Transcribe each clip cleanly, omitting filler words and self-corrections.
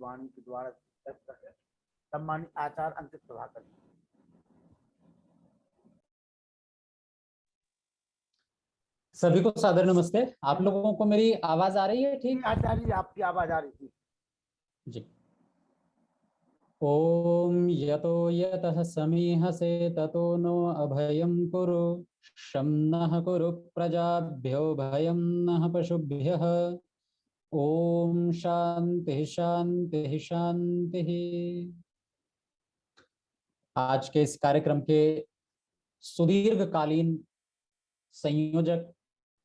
वाणी के द्वारा सम्मानित आचार्य अंकित प्रभाकर। सभी को सादर नमस्ते। आप लोगों को मेरी आवाज आ रही है? ठीक आचार्य जी, आपकी आवाज आ रही थी जी। ओम यतो यतः समीहसे ततो नो अभयं कुरु शं नः कुरु प्रजाभ्यो भयं नः पशुभ्यः। ओम शांति शांति शांति। आज के इस कार्यक्रम के सुदीर्घकालीन संयोजक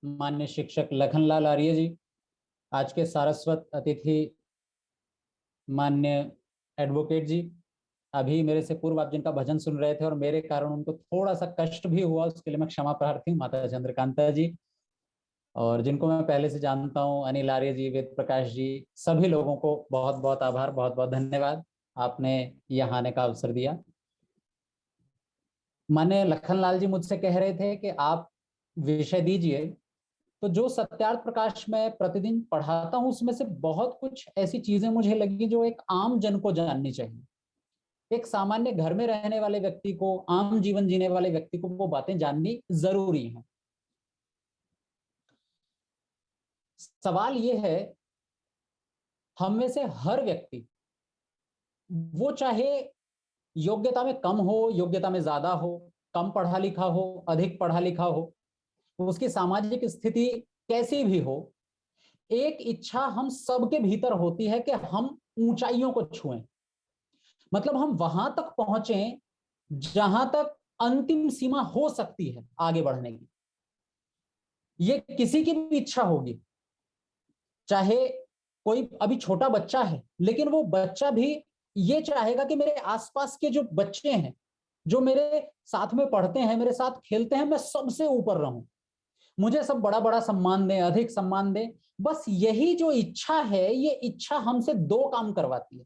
मान्य शिक्षक लखनलाल आर्य जी, आज के सारस्वत अतिथि मान्य एडवोकेट जी, अभी मेरे से पूर्व आप जिनका भजन सुन रहे थे और मेरे कारण उनको थोड़ा सा कष्ट भी हुआ, उसके लिए मैं क्षमा प्रार्थी हूँ, माता चंद्रकांता जी, और जिनको मैं पहले से जानता हूँ अनिल आर्य जी, वेद प्रकाश जी, सभी लोगों को बहुत बहुत आभार, बहुत बहुत धन्यवाद, आपने यहाँ आने का अवसर दिया। माने लखनलाल जी मुझसे कह रहे थे कि आप विषय दीजिए, तो जो सत्यार्थ प्रकाश में प्रतिदिन पढ़ाता हूँ उसमें से बहुत कुछ ऐसी चीजें मुझे लगी जो एक आम जन को जाननी चाहिए। एक सामान्य घर में रहने वाले व्यक्ति को, आम जीवन जीने वाले व्यक्ति को वो बातें जाननी जरूरी हैं। सवाल ये है, हम में से हर व्यक्ति, वो चाहे योग्यता में कम हो, योग्यता में ज्यादा हो, कम पढ़ा लिखा हो, अधिक पढ़ा लिखा हो, उसकी सामाजिक स्थिति कैसी भी हो, एक इच्छा हम सबके भीतर होती है कि हम ऊंचाइयों को छुएं। मतलब हम वहां तक पहुंचे जहां तक अंतिम सीमा हो सकती है आगे बढ़ने की। ये किसी की भी इच्छा होगी, चाहे कोई अभी छोटा बच्चा है, लेकिन वो बच्चा भी ये चाहेगा कि मेरे आसपास के जो बच्चे हैं, जो मेरे साथ में पढ़ते हैं, मेरे साथ खेलते हैं, मैं सबसे ऊपर रहूं, मुझे सब बड़ा बड़ा सम्मान दें, अधिक सम्मान दें। बस यही जो इच्छा है, ये इच्छा हमसे दो काम करवाती है।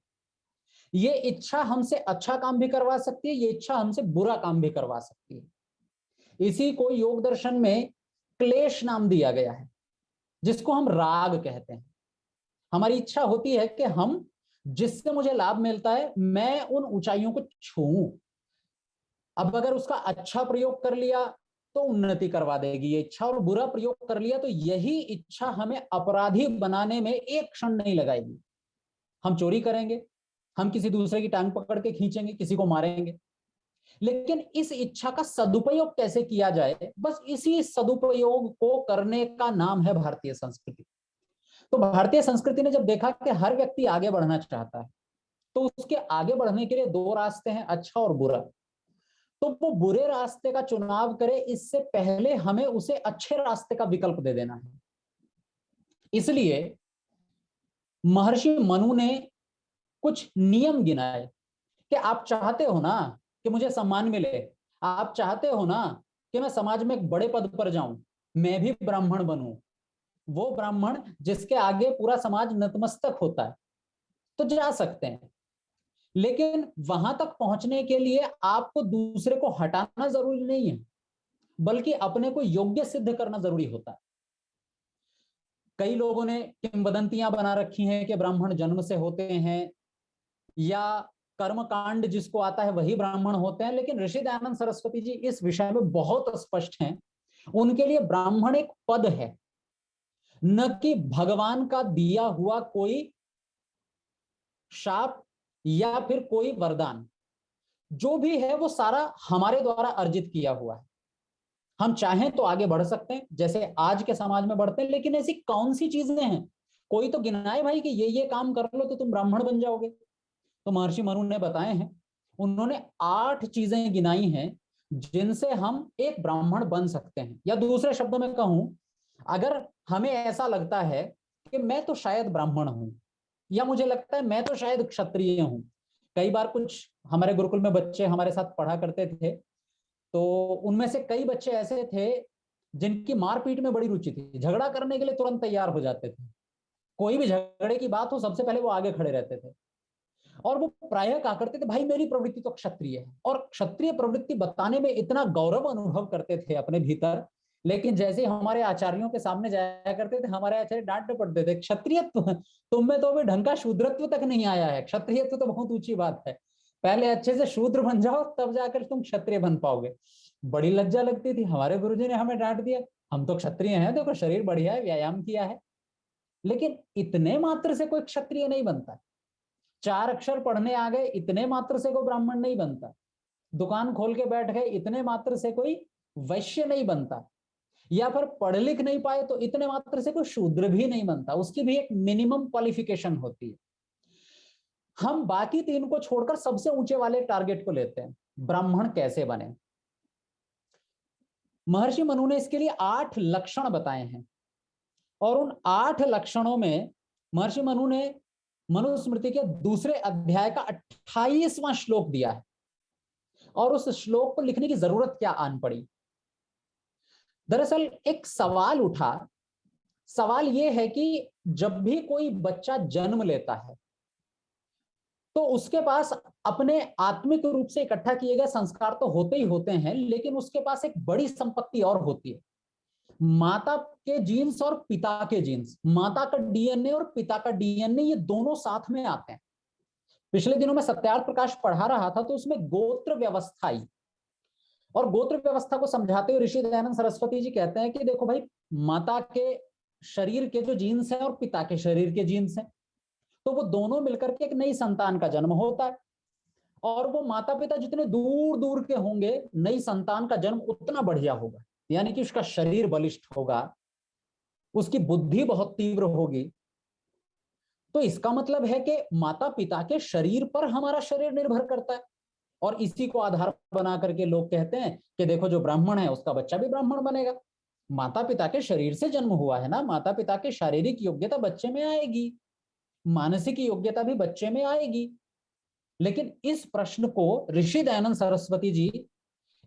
ये इच्छा हमसे अच्छा काम भी करवा सकती है, ये इच्छा हमसे बुरा काम भी करवा सकती है। इसी को योग दर्शन में क्लेश नाम दिया गया है, जिसको हम राग कहते हैं। हमारी इच्छा होती है कि हम, जिससे मुझे लाभ मिलता है, मैं उन ऊंचाइयों को छूऊं। अब अगर उसका अच्छा प्रयोग कर लिया तो उन्नति करवा देगी ये इच्छा, और बुरा प्रयोग कर लिया तो यही इच्छा हमें अपराधी बनाने में एक क्षण नहीं लगाएगी। हम चोरी करेंगे, हम किसी दूसरे की टांग पकड़ के खींचेंगे, किसी को मारेंगे। लेकिन इस इच्छा का सदुपयोग कैसे किया जाए, बस इसी सदुपयोग को करने का नाम है भारतीय संस्कृति। तो भारतीय संस्कृति ने जब देखा कि हर व्यक्ति आगे बढ़ना चाहता है, तो उसके आगे बढ़ने के लिए दो रास्ते हैं, अच्छा और बुरा। तो वो बुरे रास्ते का चुनाव करे, इससे पहले हमें उसे अच्छे रास्ते का विकल्प दे देना है। इसलिए महर्षि मनु ने कुछ नियम गिनाए कि आप चाहते हो ना कि मुझे सम्मान मिले, आप चाहते हो ना कि मैं समाज में एक बड़े पद पर जाऊं, मैं भी ब्राह्मण बनूं, वो ब्राह्मण जिसके आगे पूरा समाज नतमस्तक होता है, तो जा सकते हैं। लेकिन वहां तक पहुंचने के लिए आपको दूसरे को हटाना जरूरी नहीं है, बल्कि अपने को योग्य सिद्ध करना जरूरी होता है। कई लोगों ने किंवदंतियां बना रखी हैं कि ब्राह्मण जन्म से होते हैं, या कर्मकांड जिसको आता है वही ब्राह्मण होते हैं। लेकिन ऋषि दयानंद सरस्वती जी इस विषय में बहुत स्पष्ट हैं। उनके लिए ब्राह्मण एक पद है, न कि भगवान का दिया हुआ कोई शाप या फिर कोई वरदान। जो भी है वो सारा हमारे द्वारा अर्जित किया हुआ है। हम चाहें तो आगे बढ़ सकते हैं जैसे आज के समाज में बढ़ते हैं, लेकिन ऐसी कौन सी चीजें हैं, कोई तो गिनाए भाई कि ये काम कर लो तो तुम ब्राह्मण बन जाओगे। तो महर्षि मनु ने बताए हैं, उन्होंने 8 चीजें गिनाई हैं जिनसे हम एक ब्राह्मण बन सकते हैं। या दूसरे शब्दों में कहूं, अगर हमें ऐसा लगता है कि मैं तो शायद ब्राह्मण हूं, या मुझे लगता है मैं तो शायद क्षत्रिय हूं। कई बार कुछ हमारे गुरुकुल में बच्चे हमारे साथ पढ़ा करते थे, तो उनमें से कई बच्चे ऐसे थे जिनकी मारपीट में बड़ी रुचि थी, झगड़ा करने के लिए तुरंत तैयार हो जाते थे। कोई भी झगड़े की बात हो सबसे पहले वो आगे खड़े रहते थे, और वो प्रायः कहा करते थे भाई मेरी प्रवृत्ति तो क्षत्रिय है, और क्षत्रिय प्रवृत्ति बताने में इतना गौरव अनुभव करते थे अपने भीतर लेकिन जैसे ही हमारे आचार्यों के सामने जाया करते थे, हमारे आचार्य डांट पड़ते थे, क्षत्रियत्व तुम में तो अभी ढंग का शूद्रत्व तक नहीं आया है, क्षत्रियत्व तो बहुत ऊंची बात है, पहले अच्छे से शूद्र बन जाओ तब जाकर तुम क्षत्रिय बन पाओगे। बड़ी लज्जा लगती थी, हमारे गुरुजी ने हमें डांट दिया, हम तो क्षत्रिय हैं, देखो शरीर बढ़िया है, व्यायाम किया है। लेकिन इतने मात्र से कोई क्षत्रिय नहीं बनता, 4 अक्षर पढ़ने आ गए इतने मात्र से कोई ब्राह्मण नहीं बनता, दुकान खोल के बैठ गए इतने मात्र से कोई वैश्य नहीं बनता, या फिर पढ़ लिख नहीं पाए तो इतने मात्र से कोई शूद्र भी नहीं बनता, उसकी भी एक मिनिमम क्वालिफिकेशन होती है। हम बाकी 3 को छोड़कर सबसे ऊंचे वाले टारगेट को लेते हैं, ब्राह्मण कैसे बने। महर्षि मनु ने इसके लिए 8 लक्षण बताए हैं, और उन 8 लक्षणों में महर्षि मनु ने मनुस्मृति के दूसरे अध्याय का 28वां श्लोक दिया है। और उस श्लोक को लिखने की जरूरत क्या आन पड़ी? दरअसल एक सवाल उठा, सवाल यह है कि जब भी कोई बच्चा जन्म लेता है तो उसके पास अपने आत्मिक रूप से इकट्ठा किए गए संस्कार तो होते ही होते हैं, लेकिन उसके पास एक बड़ी संपत्ति और होती है, माता के जीन्स और पिता के जीन्स, माता का डीएनए और पिता का डीएनए, ये दोनों साथ में आते हैं। पिछले दिनों में सत्यार्थ प्रकाश पढ़ा रहा था तो उसमें गोत्र व्यवस्था आई, और गोत्र व्यवस्था को समझाते हुए ऋषि दयानंद सरस्वती जी कहते हैं कि देखो भाई, माता के शरीर के जो जीन्स हैं और पिता के शरीर के जीन्स हैं, तो वो दोनों मिलकर के एक नई संतान का जन्म होता है, और वो माता पिता जितने दूर दूर के होंगे, नई संतान का जन्म उतना बढ़िया होगा, यानी कि उसका शरीर बलिष्ठ होगा, उसकी बुद्धि बहुत तीव्र होगी। तो इसका मतलब है कि माता पिता के शरीर पर हमारा शरीर निर्भर करता है, और इसी को आधार बना करके लोग कहते हैं कि देखो जो ब्राह्मण है उसका बच्चा भी ब्राह्मण बनेगा। माता पिता के शरीर से जन्म हुआ है ना, माता पिता की शारीरिक योग्यता बच्चे में आएगी, मानसिक योग्यता भी बच्चे में आएगी। लेकिन इस प्रश्न को ऋषि दयानंद सरस्वती जी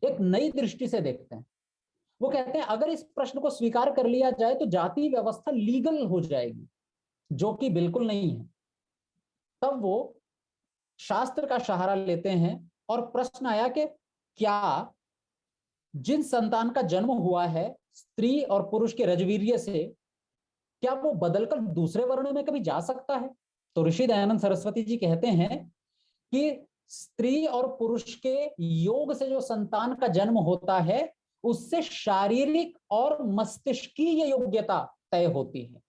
एक नई दृष्टि से देखते हैं। वो कहते हैं अगर इस प्रश्न को स्वीकार कर लिया जाए तो जाति व्यवस्था लीगल हो जाएगी, जो कि बिल्कुल नहीं है। तब वो शास्त्र का सहारा लेते हैं, और प्रश्न आया कि क्या जिन संतान का जन्म हुआ है स्त्री और पुरुष के रजवीर्य से, क्या वो बदलकर दूसरे वर्ण में कभी जा सकता है? तो ऋषि दयानंद सरस्वती जी कहते हैं कि स्त्री और पुरुष के योग से जो संतान का जन्म होता है उससे शारीरिक और मस्तिष्कीय योग्यता तय होती है,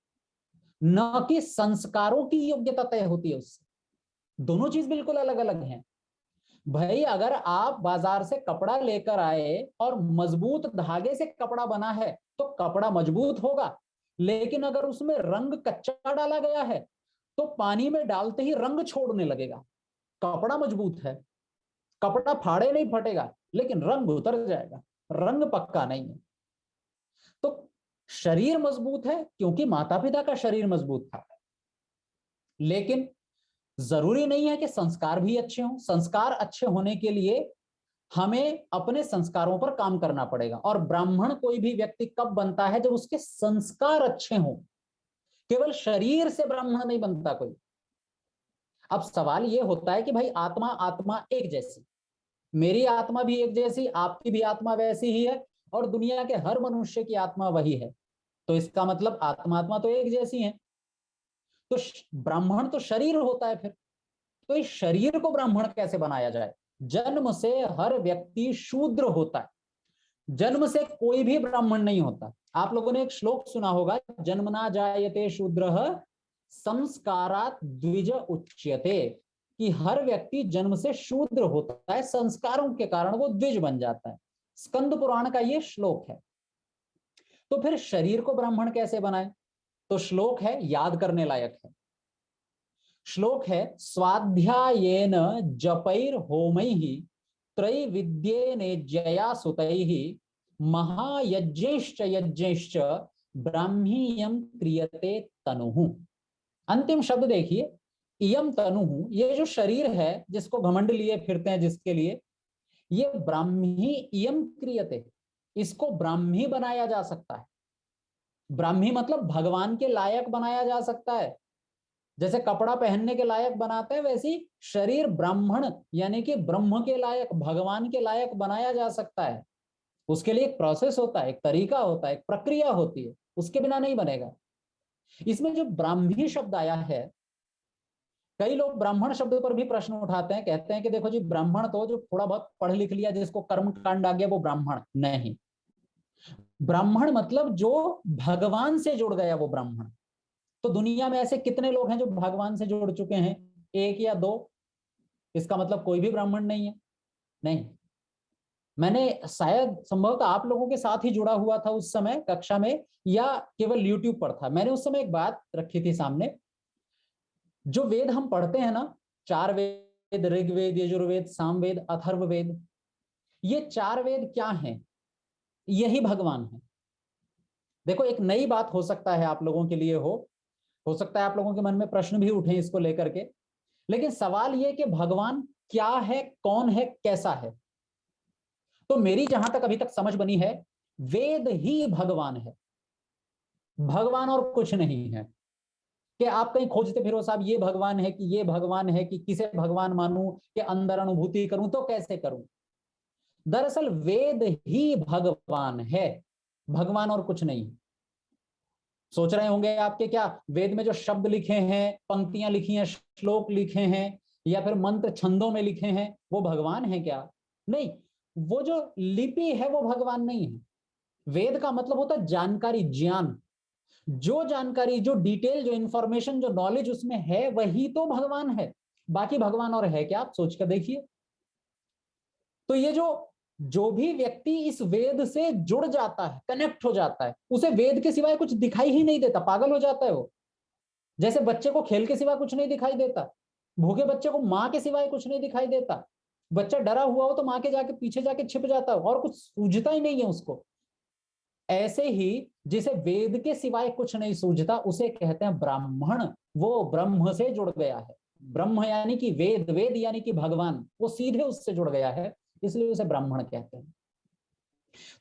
न कि संस्कारों की योग्यता तय होती है उससे। दोनों चीज बिल्कुल अलग अलग हैं। भाई अगर आप बाजार से कपड़ा लेकर आए और मजबूत धागे से कपड़ा बना है तो कपड़ा मजबूत होगा, लेकिन अगर उसमें रंग कच्चा डाला गया है तो पानी में डालते ही रंग छोड़ने लगेगा। कपड़ा मजबूत है, कपड़ा फाड़े नहीं फटेगा, लेकिन रंग उतर जाएगा, रंग पक्का नहीं है। तो शरीर मजबूत है क्योंकि माता पिता का शरीर मजबूत था, लेकिन जरूरी नहीं है कि संस्कार भी अच्छे हों। संस्कार अच्छे होने के लिए हमें अपने संस्कारों पर काम करना पड़ेगा, और ब्राह्मण कोई भी व्यक्ति कब बनता है? जब उसके संस्कार अच्छे हों। केवल शरीर से ब्राह्मण नहीं बनता कोई। अब सवाल यह होता है कि भाई आत्मा आत्मा एक जैसी, मेरी आत्मा भी एक जैसी, आपकी भी आत्मा वैसी ही है, और दुनिया के हर मनुष्य की आत्मा वही है, तो इसका मतलब आत्मा आत्मा तो एक जैसी है। तो ब्राह्मण तो शरीर होता है फिर, तो इस शरीर को ब्राह्मण कैसे बनाया जाए? जन्म से हर व्यक्ति शूद्र होता है, जन्म से कोई भी ब्राह्मण नहीं होता। आप लोगों ने एक श्लोक सुना होगा, जन्मना जायते शूद्रः संस्कारात् द्विज उच्यते, कि हर व्यक्ति जन्म से शूद्र होता है, संस्कारों के कारण वो द्विज बन जाता है। स्कंद पुराण का ये श्लोक है। तो फिर शरीर को ब्राह्मण कैसे बनाए? तो श्लोक है, याद करने लायक है। श्लोक है, स्वाध्यायेन जपैर होमैः त्रैविद्येनेज्यया सुतैः महायज्ञैश्च यज्ञैश्च ब्राह्मीयं क्रियते तनुः। अंतिम शब्द देखिए, इयम तनुः, ये जो शरीर है जिसको घमंड लिए फिरते हैं जिसके लिए, ये ब्राह्मी इयम क्रियते, इसको ब्राह्मी बनाया जा सकता है। ब्राह्मी मतलब भगवान के लायक बनाया जा सकता है। जैसे कपड़ा पहनने के लायक बनाते हैं, वैसी शरीर ब्राह्मण यानी कि ब्रह्म के लायक, भगवान के लायक बनाया जा सकता है। उसके लिए एक प्रोसेस होता है, एक तरीका होता है, एक प्रक्रिया होती है, उसके बिना नहीं बनेगा। इसमें जो ब्राह्मी शब्द आया है, कई लोग ब्राह्मण शब्द पर भी प्रश्न उठाते हैं, कहते हैं कि देखो जी, ब्राह्मण तो जो थोड़ा बहुत पढ़ लिख लिया, जिसको कर्म कांड आ गया, वो ब्राह्मण नहीं। ब्राह्मण मतलब जो भगवान से जुड़ गया, वो ब्राह्मण। तो दुनिया में ऐसे कितने लोग हैं जो भगवान से जुड़ चुके हैं? एक या दो? इसका मतलब कोई भी ब्राह्मण नहीं है? नहीं। मैंने शायद संभवतः आप लोगों के साथ ही जुड़ा हुआ था उस समय कक्षा में, या केवल यूट्यूब पर था। मैंने उस समय एक बात रखी थी सामने, जो वेद हम पढ़ते हैं ना, 4 वेद, ऋग्वेद, यजुर्वेद, सामवेद, अथर्ववेद, ये 4 वेद क्या हैं? यही भगवान है। देखो, एक नई बात हो सकता है आप लोगों के लिए, हो सकता है आप लोगों के मन में प्रश्न भी उठे इसको लेकर के, लेकिन सवाल यह कि भगवान क्या है, कौन है, कैसा है? तो मेरी जहां तक अभी तक समझ बनी है, वेद ही भगवान है, भगवान और कुछ नहीं है। कि आप कहीं खोजते फिरो साहब, ये भगवान है कि ये भगवान है, कि किसे भगवान मानूं, कि अंदर अनुभूति करूं तो कैसे करूं? दरअसल वेद ही भगवान है, भगवान और कुछ नहीं। सोच रहे होंगे आपके, क्या वेद में जो शब्द लिखे हैं, पंक्तियां लिखी हैं, श्लोक लिखे हैं, या फिर मंत्र छंदों में लिखे हैं, वो भगवान है क्या? नहीं, वो जो लिपि है वो भगवान नहीं है। वेद का मतलब होता है जानकारी, ज्ञान। जो जानकारी, जो डिटेल, जो इंफॉर्मेशन, जो नॉलेज उसमें है, वही तो भगवान है। बाकी भगवान और है क्या? आप सोच कर देखिए। तो ये जो भी व्यक्ति इस वेद से जुड़ जाता है, कनेक्ट हो जाता है, उसे वेद के सिवाय कुछ दिखाई ही नहीं देता, पागल हो जाता है वो। जैसे बच्चे को खेल के सिवाय कुछ नहीं दिखाई देता, भूखे बच्चे को माँ के सिवाय कुछ नहीं दिखाई देता। बच्चा डरा हुआ हो तो माँ के जाके पीछे जाके छिप जाता है, और कुछ सूझता ही नहीं है उसको। ऐसे ही जिसे वेद के सिवाय कुछ नहीं सूझता, उसे कहते हैं ब्राह्मण। वो ब्रह्म से जुड़ गया है। ब्रह्म यानी कि वेद, वेद यानी कि भगवान, वो सीधे उससे जुड़ गया है, इसलिए उसे ब्राह्मण कहते हैं।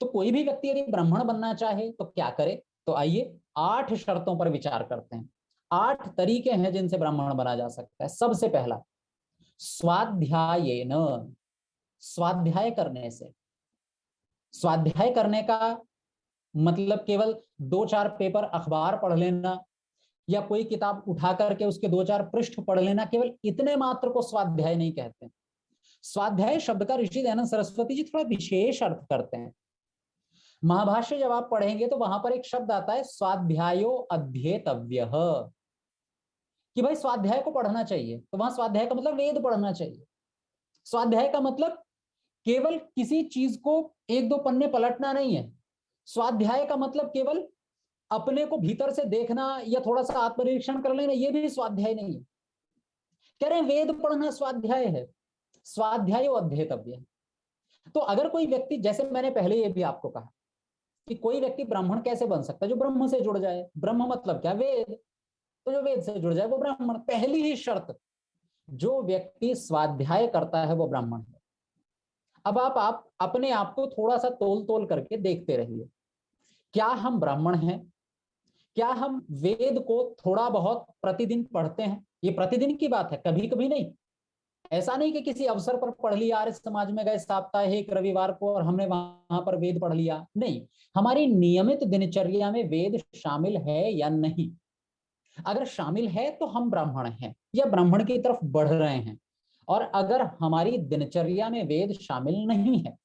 तो कोई भी व्यक्ति यदि ब्राह्मण बनना चाहे तो क्या करे? तो आइए 8 शर्तों पर विचार करते हैं। 8 तरीके हैं जिनसे ब्राह्मण बना जा सकता है। सबसे पहला, स्वाध्यायेन, स्वाध्याय करने से। स्वाध्याय करने का मतलब केवल 2-4 पेपर अखबार पढ़ लेना, या कोई किताब उठा करके उसके 2-4 पृष्ठ पढ़ लेना, केवल इतने मात्र को स्वाध्याय नहीं कहते। स्वाध्याय शब्द का ऋषि दयानंद सरस्वती जी थोड़ा विशेष अर्थ करते हैं। महाभाष्य जब आप पढ़ेंगे तो वहां पर एक शब्द आता है, स्वाध्यायो अध्येतव्यः, कि भाई स्वाध्याय को पढ़ना चाहिए। तो वहां स्वाध्याय का मतलब वेद पढ़ना चाहिए। स्वाध्याय का मतलब केवल किसी चीज को 1-2 पन्ने पलटना नहीं है। स्वाध्याय का मतलब केवल अपने को भीतर से देखना या थोड़ा सा आत्मनिरीक्षण कर लेना, ये भी स्वाध्याय नहीं है। कह रहे हैं वेद पढ़ना स्वाध्याय है, स्वाध्याय अध्येतव्य। तो अगर कोई व्यक्ति, जैसे मैंने पहले ये भी आपको कहा कि कोई व्यक्ति ब्राह्मण कैसे बन सकता है? जो ब्रह्म से जुड़ जाए। ब्रह्म मतलब क्या? वेद। तो जो वेद से जुड़ जाए वो ब्राह्मण। पहली ही शर्त, जो व्यक्ति स्वाध्याय करता है वो ब्राह्मण है। अब आप अपने आप को थोड़ा सा तोल तोल करके देखते रहिए, क्या हम ब्राह्मण हैं? क्या हम वेद को थोड़ा बहुत प्रतिदिन पढ़ते हैं? ये प्रतिदिन की बात है, कभी कभी नहीं। ऐसा नहीं कि किसी अवसर पर पढ़ लिया, आर्य समाज में गए साप्ताहिक रविवार को और हमने वहां पर वेद पढ़ लिया। नहीं, हमारी नियमित दिनचर्या में वेद शामिल है या नहीं? अगर शामिल है तो हम ब्राह्मण हैं या ब्राह्मण की तरफ बढ़ रहे हैं। और अगर हमारी दिनचर्या में वेद शामिल नहीं है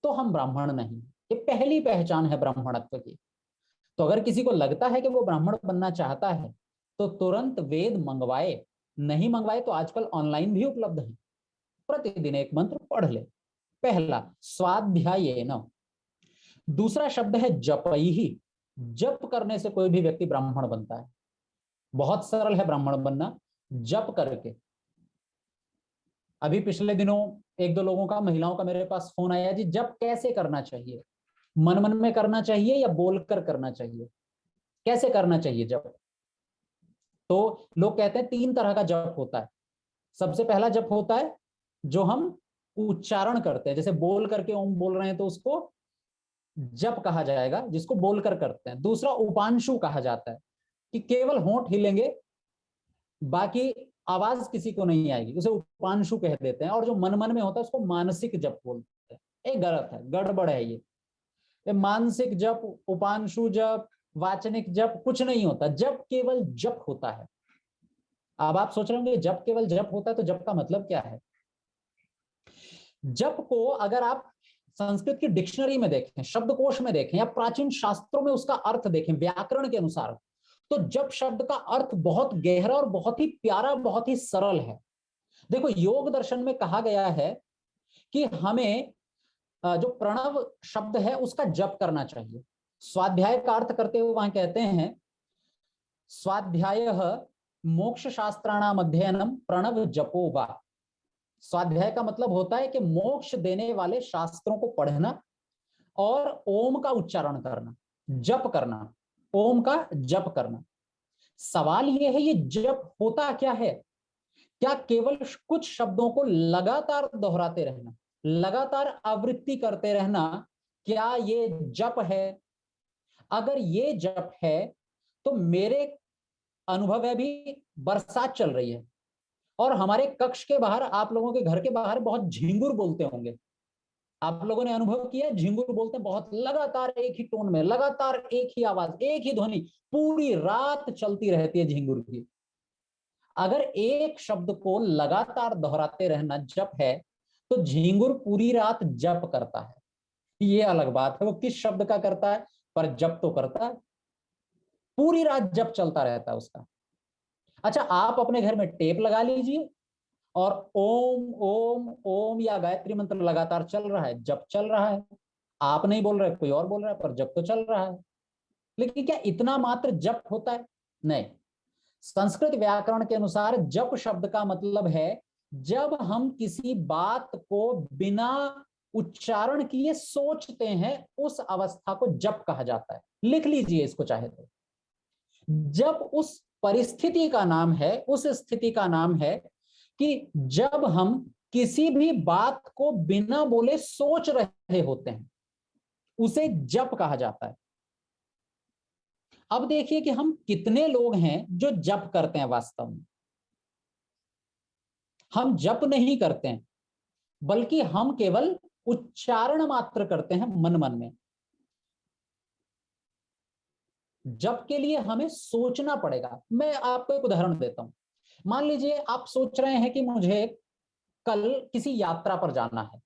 तो हम ब्राह्मण नहीं। ये पहली पहचान है ब्राह्मणत्व की। तो अगर किसी को लगता है कि वो ब्राह्मण बनना चाहता है तो तुरंत वेद मंगवाए। नहीं मंगवाए तो आजकल ऑनलाइन भी उपलब्ध है, प्रतिदिन एक मंत्र पढ़ ले। पहला, स्वाध्यायेन। दूसरा शब्द है जपैहि। जप करने से कोई भी व्यक्ति ब्राह्मण बनता है। बहुत सरल है ब्राह्मण बनना, जप करके। अभी पिछले दिनों 1-2 लोगों का, महिलाओं का मेरे पास फोन आया, जी जप कैसे करना चाहिए? मन मन में करना चाहिए या बोलकर करना चाहिए? कैसे करना चाहिए जप? तो लोग कहते हैं 3 तरह का जप होता है। सबसे पहला जप होता है जो हम उच्चारण करते हैं, जैसे बोल करके ओम बोल रहे हैं तो उसको जप कहा जाएगा, जिसको बोलकर करते हैं। दूसरा उपांशु कहा जाता है, कि केवल होंठ हिलेंगे, बाकी आवाज किसी को नहीं आएगी, उसे उपांशु कह देते हैं। और जो मन मन में होता है उसको मानसिक जप बोलते हैं। ये गलत है, गड़बड़ है ये मानसिक जप, उपांशु जप, वाचनिक जप कुछ नहीं होता, जप केवल जप होता है। अब आप सोच रहे होंगे जप केवल जप होता है तो जप का मतलब क्या है? जप को अगर आप संस्कृत की डिक्शनरी में देखें, शब्दकोश में देखें, या प्राचीन शास्त्रों में उसका अर्थ देखें व्याकरण के अनुसार, तो जप शब्द का अर्थ बहुत गहरा और बहुत ही प्यारा, बहुत ही सरल है। देखो योग दर्शन में कहा गया है कि हमें जो प्रणव शब्द है उसका जप करना चाहिए। स्वाध्याय का अर्थ करते हुए वहां कहते हैं स्वाध्यायः मोक्ष शास्त्राणाम अध्ययनम प्रणव जपो वा। स्वाध्याय का मतलब होता है कि मोक्ष देने वाले शास्त्रों को पढ़ना और ओम का उच्चारण करना, जप करना, ओम का जप करना। सवाल यह है ये जप होता क्या है? क्या केवल कुछ शब्दों को लगातार दोहराते रहना, लगातार आवृत्ति करते रहना, क्या ये जप है? अगर ये जप है तो मेरे अनुभव है भी बरसात चल रही है और हमारे कक्ष के बाहर, आप लोगों के घर के बाहर बहुत झिंगुर बोलते होंगे। आप लोगों ने अनुभव किया झिंगुर बोलते हैं बहुत लगातार एक ही टोन में, लगातार एक ही आवाज, एक ही ध्वनि पूरी रात चलती रहती है झिंगुर की। अगर एक शब्द को लगातार दोहराते रहना जप है तो झिंगुर पूरी रात जप करता है। ये अलग बात है वो किस शब्द का करता है, पर जप तो करता है, पूरी रात जप चलता रहता है उसका। अच्छा, आप अपने घर में टेप लगा लीजिए और ओम ओम ओम या गायत्री मंत्र लगातार चल रहा है, जप चल रहा है। आप नहीं बोल रहे, कोई और बोल रहा है, पर जप तो चल रहा है। लेकिन क्या इतना मात्र जप होता है? नहीं। संस्कृत व्याकरण के अनुसार जप शब्द का मतलब है जब हम किसी बात को बिना उच्चारण किए सोचते हैं, उस अवस्था को जप कहा जाता है। लिख लीजिए इसको चाहे तो। जब उस परिस्थिति का नाम है, उस स्थिति का नाम है कि जब हम किसी भी बात को बिना बोले सोच रहे होते हैं, उसे जप कहा जाता है। अब देखिए कि हम कितने लोग हैं जो जप करते हैं। वास्तव में हम जप नहीं करते हैं, बल्कि हम केवल उच्चारण मात्र करते हैं मन मन में। जप के लिए हमें सोचना पड़ेगा। मैं आपको एक उदाहरण देता हूं। मान लीजिए आप सोच रहे हैं कि मुझे कल किसी यात्रा पर जाना है,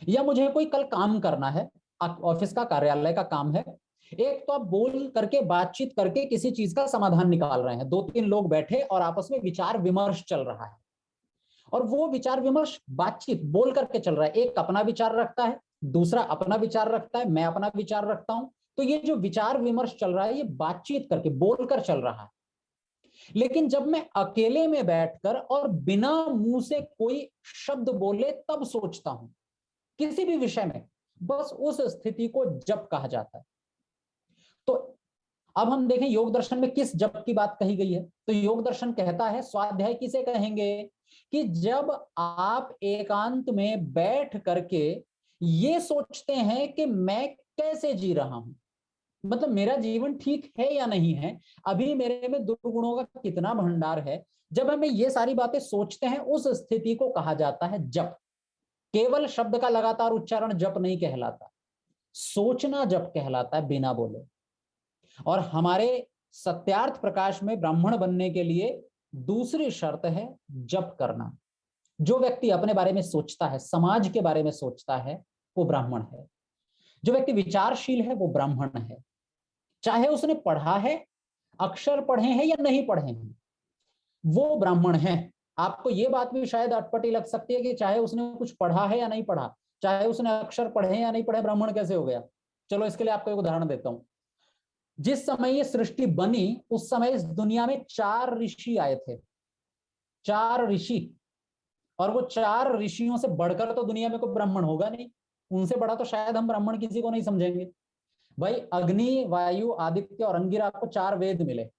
या मुझे कोई कल काम करना है, ऑफिस का, कार्यालय का काम है। एक तो आप बोल करके, बातचीत करके किसी चीज का समाधान निकाल रहे हैं, 2-3 लोग बैठे और आपस में विचार विमर्श चल रहा है, और वो विचार विमर्श बातचीत बोल करके चल रहा है। एक अपना विचार रखता है, दूसरा अपना विचार रखता है, मैं अपना विचार रखता हूं। तो ये जो विचार विमर्श चल रहा है ये बातचीत करके, बोलकर चल रहा है। लेकिन जब मैं अकेले में बैठकर और बिना मुंह से कोई शब्द बोले तब सोचता हूं किसी भी विषय में, बस उस स्थिति को जप कहा जाता है। तो अब हम देखें योग दर्शन में किस जप की बात कही गई है। तो योग दर्शन कहता है, स्वाध्याय किसे कहेंगे, कि जब आप एकांत में बैठ करके ये सोचते हैं कि मैं कैसे जी रहा हूं, मतलब मेरा जीवन ठीक है या नहीं है, अभी मेरे में दुर्गुणों का कितना भंडार है। जब हमें ये सारी बातें सोचते हैं, उस स्थिति को कहा जाता है जप। केवल शब्द का लगातार उच्चारण जप नहीं कहलाता, सोचना जप कहलाता है, बिना बोले। और हमारे सत्यार्थ प्रकाश में ब्राह्मण बनने के लिए दूसरी शर्त है जप करना। जो व्यक्ति अपने बारे में सोचता है, समाज के बारे में सोचता है, वो ब्राह्मण है। जो व्यक्ति विचारशील है वो ब्राह्मण है, चाहे उसने पढ़ा है, अक्षर पढ़े हैं या नहीं पढ़े हैं, वो ब्राह्मण है। आपको ये बात भी शायद अटपटी लग सकती है कि चाहे उसने कुछ पढ़ा है या नहीं पढ़ा, चाहे उसने अक्षर पढ़े हैं या नहीं पढ़े, ब्राह्मण कैसे हो गया? चलो इसके लिए आपको एक उदाहरण देता हूं। जिस समय ये सृष्टि बनी उस समय इस दुनिया में 4 ऋषि आए थे, 4 ऋषि। और वो 4 ऋषियों से बढ़कर तो दुनिया में कोई ब्राह्मण होगा नहीं, उनसे बड़ा तो शायद हम ब्राह्मण किसी को नहीं समझेंगे। भाई अग्नि, वायु, आदित्य और अंगिरा को 4 वेद मिले,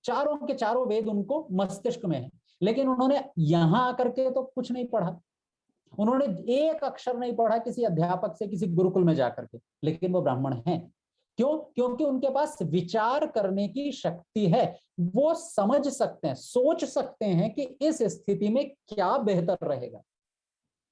चारों के चारों वेद उनको मस्तिष्क में है, लेकिन उन्होंने यहां आकर के तो कुछ नहीं पढ़ा, उन्होंने एक अक्षर नहीं पढ़ा किसी अध्यापक से, किसी गुरुकुल में जाकर के, लेकिन वो ब्राह्मण हैं। क्यों? क्योंकि उनके पास विचार करने की शक्ति है, वो समझ सकते हैं, सोच सकते हैं कि इस स्थिति में क्या बेहतर रहेगा।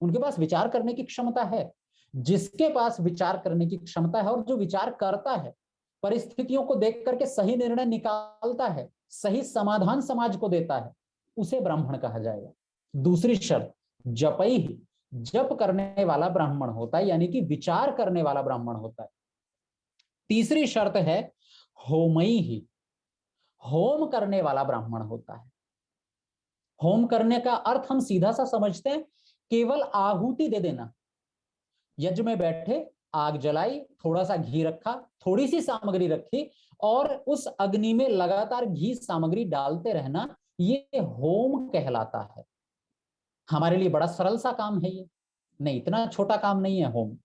उनके पास विचार करने की क्षमता है। जिसके पास विचार करने की क्षमता है और जो विचार करता है, परिस्थितियों को देख करके सही निर्णय निकालता है, सही समाधान समाज को देता है, उसे ब्राह्मण कहा जाएगा। दूसरी शर्त, जपई ही, जप करने वाला ब्राह्मण होता है, यानी कि विचार करने वाला ब्राह्मण होता है। तीसरी शर्त है होमई ही, होम करने वाला ब्राह्मण होता है। होम करने का अर्थ हम सीधा सा समझते हैं, केवल आहुति दे देना। यज्ञ में बैठे, आग जलाई, थोड़ा सा घी रखा, थोड़ी सी सामग्री रखी और उस अग्नि में लगातार घी सामग्री डालते रहना, ये होम कहलाता है। हमारे लिए बड़ा सरल सा काम है ये, नहीं इतना छोटा काम नहीं है होम।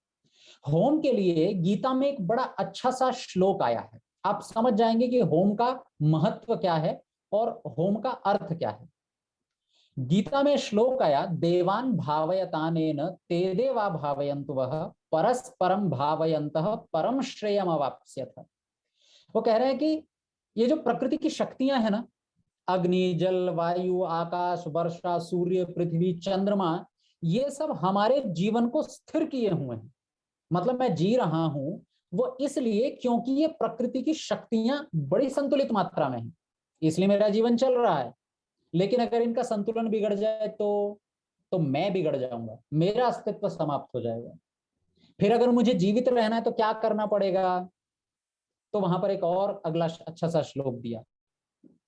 होम के लिए गीता में एक बड़ा अच्छा सा श्लोक आया है, आप समझ जाएंगे कि होम का महत्व क्या है और होम का अर्थ क्या है। गीता में श्लोक आया, देवान भावयतानेन ते देवा भावयन्तु वह परस्परम भावयन्तः परम श्रेयम अवाप्स्यथ। वो कह रहे हैं कि ये जो प्रकृति की शक्तियां हैं ना, अग्नि, जल, वायु, आकाश, वर्षा, सूर्य, पृथ्वी, चंद्रमा, ये सब हमारे जीवन को स्थिर किए हुए हैं। मतलब मैं जी रहा हूं वो इसलिए क्योंकि ये प्रकृति की शक्तियां बड़ी संतुलित मात्रा में हैं, इसलिए मेरा जीवन चल रहा है। लेकिन अगर इनका संतुलन बिगड़ जाए तो मैं बिगड़ जाऊंगा, मेरा अस्तित्व समाप्त हो जाएगा। फिर अगर मुझे जीवित रहना है तो क्या करना पड़ेगा? तो वहां पर एक और अगला अच्छा सा श्लोक दिया।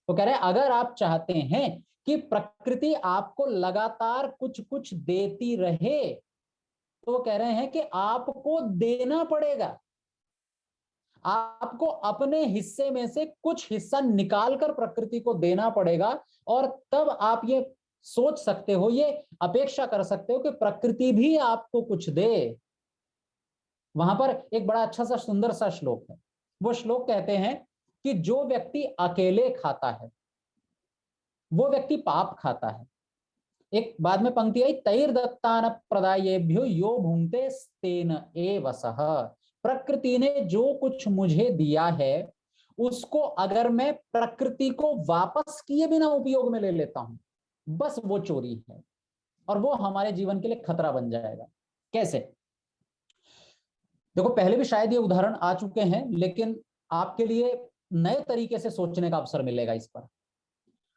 तो कह रहे हैं अगर आप चाहते हैं कि प्रकृति आपको लगातार कुछ कुछ देती रहे, तो वो कह रहे हैं कि आपको देना पड़ेगा। आपको अपने हिस्से में से कुछ हिस्सा निकालकर प्रकृति को देना पड़ेगा, और तब आप ये सोच सकते हो, ये अपेक्षा कर सकते हो कि प्रकृति भी आपको कुछ दे। वहां पर एक बड़ा अच्छा सा सुंदर सा श्लोक है। वो श्लोक कहते हैं कि जो व्यक्ति अकेले खाता है वो व्यक्ति पाप खाता है। एक बाद में पंक्ति आई, तैर दत्तान प्रदायेभ्यो यो भुंक्ते तेन एव सः। प्रकृति ने जो कुछ मुझे दिया है उसको अगर मैं प्रकृति को वापस किए बिना उपयोग में ले लेता हूं, बस वो चोरी है और वो हमारे जीवन के लिए खतरा बन जाएगा। कैसे? देखो, पहले भी शायद ये उदाहरण आ चुके हैं, लेकिन आपके लिए नए तरीके से सोचने का अवसर मिलेगा इस पर।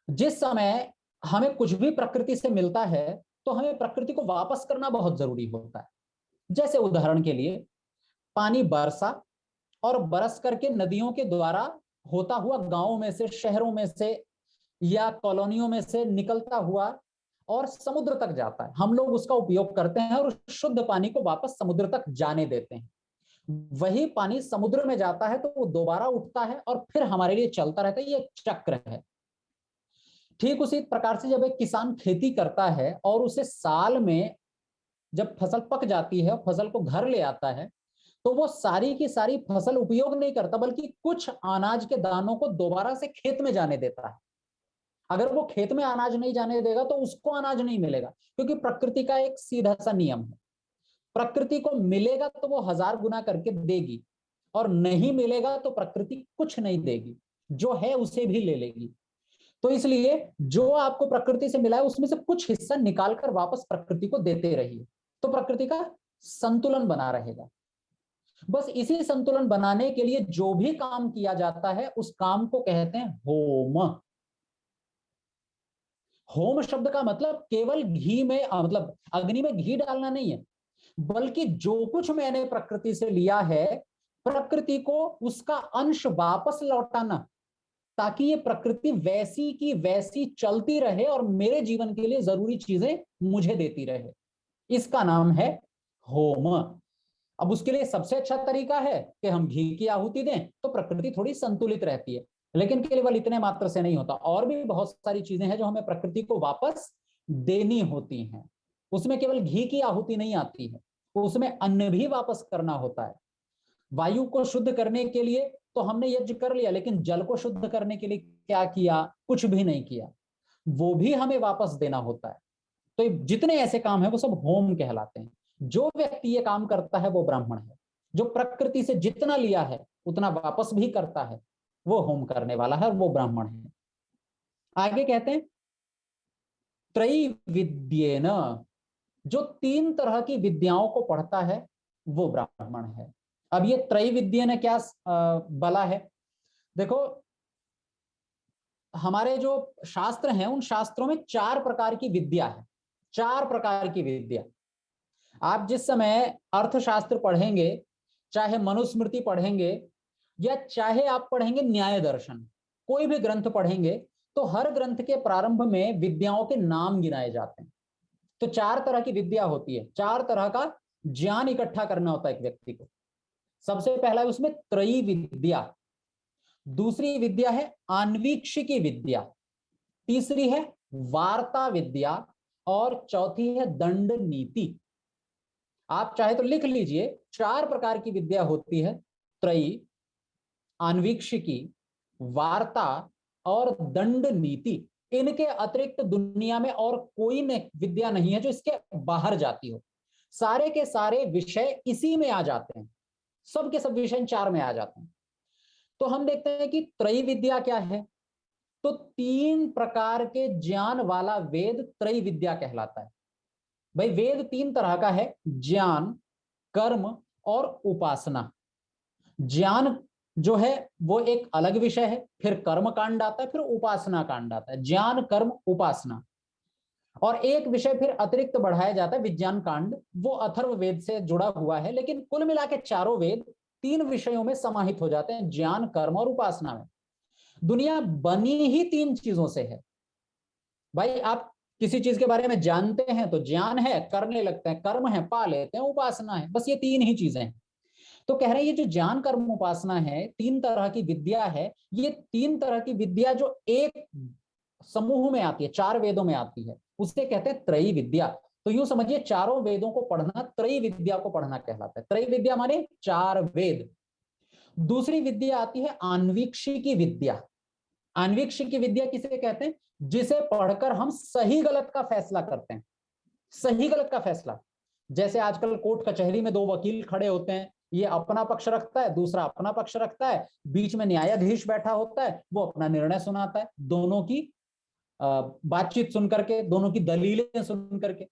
जिस समय हमें कुछ भी प्रकृति से मिलता है तो हमें प्रकृति को वापस करना बहुत जरूरी होता है। जैसे उदाहरण के लिए पानी बरसा और बरस करके नदियों के द्वारा होता हुआ गांवों में से, शहरों में से या कॉलोनियों में से निकलता हुआ और समुद्र तक जाता है। हम लोग उसका उपयोग करते हैं और उस शुद्ध पानी को वापस समुद्र तक जाने देते हैं। वही पानी समुद्र में जाता है तो वो दोबारा उठता है और फिर हमारे लिए चलता रहता है। ये एक चक्र है। ठीक उसी प्रकार से जब एक किसान खेती करता है और उसे साल में जब फसल पक जाती है और फसल को घर ले आता है, तो वो सारी की सारी फसल उपयोग नहीं करता, बल्कि कुछ अनाज के दानों को दोबारा से खेत में जाने देता है। अगर वो खेत में अनाज नहीं जाने देगा तो उसको अनाज नहीं मिलेगा, क्योंकि प्रकृति का एक सीधा सा नियम है, प्रकृति को मिलेगा तो वो 1000 गुना करके देगी, और नहीं मिलेगा तो प्रकृति कुछ नहीं देगी, जो है उसे भी ले लेगी। तो इसलिए जो आपको प्रकृति से मिला है उसमें से कुछ हिस्सा निकालकर वापस प्रकृति को देते रहिए, तो प्रकृति का संतुलन बना रहेगा। बस इसी संतुलन बनाने के लिए जो भी काम किया जाता है उस काम को कहते हैं होम। होम शब्द का मतलब केवल घी में मतलब अग्नि में घी डालना नहीं है, बल्कि जो कुछ मैंने प्रकृति से लिया है प्रकृति को उसका अंश वापस लौटाना, ताकि ये प्रकृति वैसी की वैसी चलती रहे और मेरे जीवन के लिए जरूरी चीजें मुझे देती रहे। इसका नाम है होम। अब उसके लिए सबसे अच्छा तरीका है कि हम घी की आहुति दें, तो प्रकृति थोड़ी संतुलित रहती है। लेकिन केवल इतने मात्र से नहीं होता, और भी बहुत सारी चीजें हैं जो हमें प्रकृति को वापस देनी होती हैं। उसमें केवल घी की आहुति नहीं आती है, उसमें अन्न भी वापस करना होता है। वायु को शुद्ध करने के लिए तो हमने यज्ञ कर लिया, लेकिन जल को शुद्ध करने के लिए क्या किया? कुछ भी नहीं किया। वो भी हमें वापस देना होता है। तो जितने ऐसे काम है वो सब होम कहलाते हैं। जो व्यक्ति ये काम करता है वो ब्राह्मण है। जो प्रकृति से जितना लिया है उतना वापस भी करता है, वो होम करने वाला है, वो ब्राह्मण है। आगे कहते हैं त्रैविद्येन, जो 3 तरह की विद्याओं को पढ़ता है वो ब्राह्मण है। अब ये त्रैविद्य ने क्या बला है, देखो हमारे जो शास्त्र हैं उन शास्त्रों में 4 प्रकार की विद्या है, 4 प्रकार की विद्या। आप जिस समय अर्थशास्त्र पढ़ेंगे, चाहे मनुस्मृति पढ़ेंगे या चाहे आप पढ़ेंगे न्याय दर्शन, कोई भी ग्रंथ पढ़ेंगे, तो हर ग्रंथ के प्रारंभ में विद्याओं के नाम गिनाए जाते हैं। तो 4 तरह की विद्या होती है, 4 तरह का ज्ञान इकट्ठा करना होता है एक व्यक्ति को। सबसे पहला है उसमें त्रयी विद्या, दूसरी विद्या है आन्वीक्षिकी विद्या, तीसरी है वार्ता विद्या और चौथी है दंड नीति। आप चाहे तो लिख लीजिए, 4 प्रकार की विद्या होती है, त्रयी, आन्वीक्षिकी, वार्ता और दंड नीति। इनके अतिरिक्त दुनिया में और कोई विद्या नहीं है जो इसके बाहर जाती हो। सारे के सारे विषय इसी में आ जाते हैं, सब के सब विषय 4 में आ जाते हैं। तो हम देखते हैं कि त्रयी विद्या क्या है, तो 3 प्रकार के ज्ञान वाला वेद त्रयी विद्या कहलाता है। भाई वेद 3 तरह का है, ज्ञान, कर्म और उपासना। ज्ञान जो है वो एक अलग विषय है, फिर कर्म कांड आता है, फिर उपासना कांड आता है, ज्ञान कर्म उपासना। और एक विषय फिर अतिरिक्त बढ़ाया जाता है, विज्ञान कांड, वो अथर्व वेद से जुड़ा हुआ है। लेकिन कुल मिला के चारों वेद 3 विषयों में समाहित हो जाते हैं, ज्ञान कर्म और उपासना में। दुनिया बनी ही 3 चीजों से है। भाई आप किसी चीज के बारे में जानते हैं तो ज्ञान है, करने लगते हैं, कर्म है, पा लेते हैं, उपासना है, बस ये 3 ही चीजें हैं। तो कह रहे हैं ये जो ज्ञान कर्म उपासना है, 3 तरह की विद्या है, ये 3 तरह की विद्या जो एक समूह में आती है, 4 वेदों में आती है, उसे कहते हैं त्रयी विद्या। तो यूं समझिए चारों वेदों को पढ़ना त्रयी विद्या को पढ़ना कहलाता है। त्रयी विद्या माने 4 वेद। दूसरी विद्या आती है आन्वीक्षिकी विद्या। आन्वीक्षिकी विद्या किसे कहते हैं, जिसे पढ़कर हम सही गलत का फैसला करते हैं, सही गलत का फैसला। जैसे आजकल कोर्ट कचहरी में 2 वकील खड़े होते हैं, ये अपना पक्ष रखता है, दूसरा अपना पक्ष रखता है, बीच में न्यायाधीश बैठा होता है, वो अपना निर्णय सुनाता है, दोनों की बातचीत सुन करके, दोनों की दलीलें सुन करके।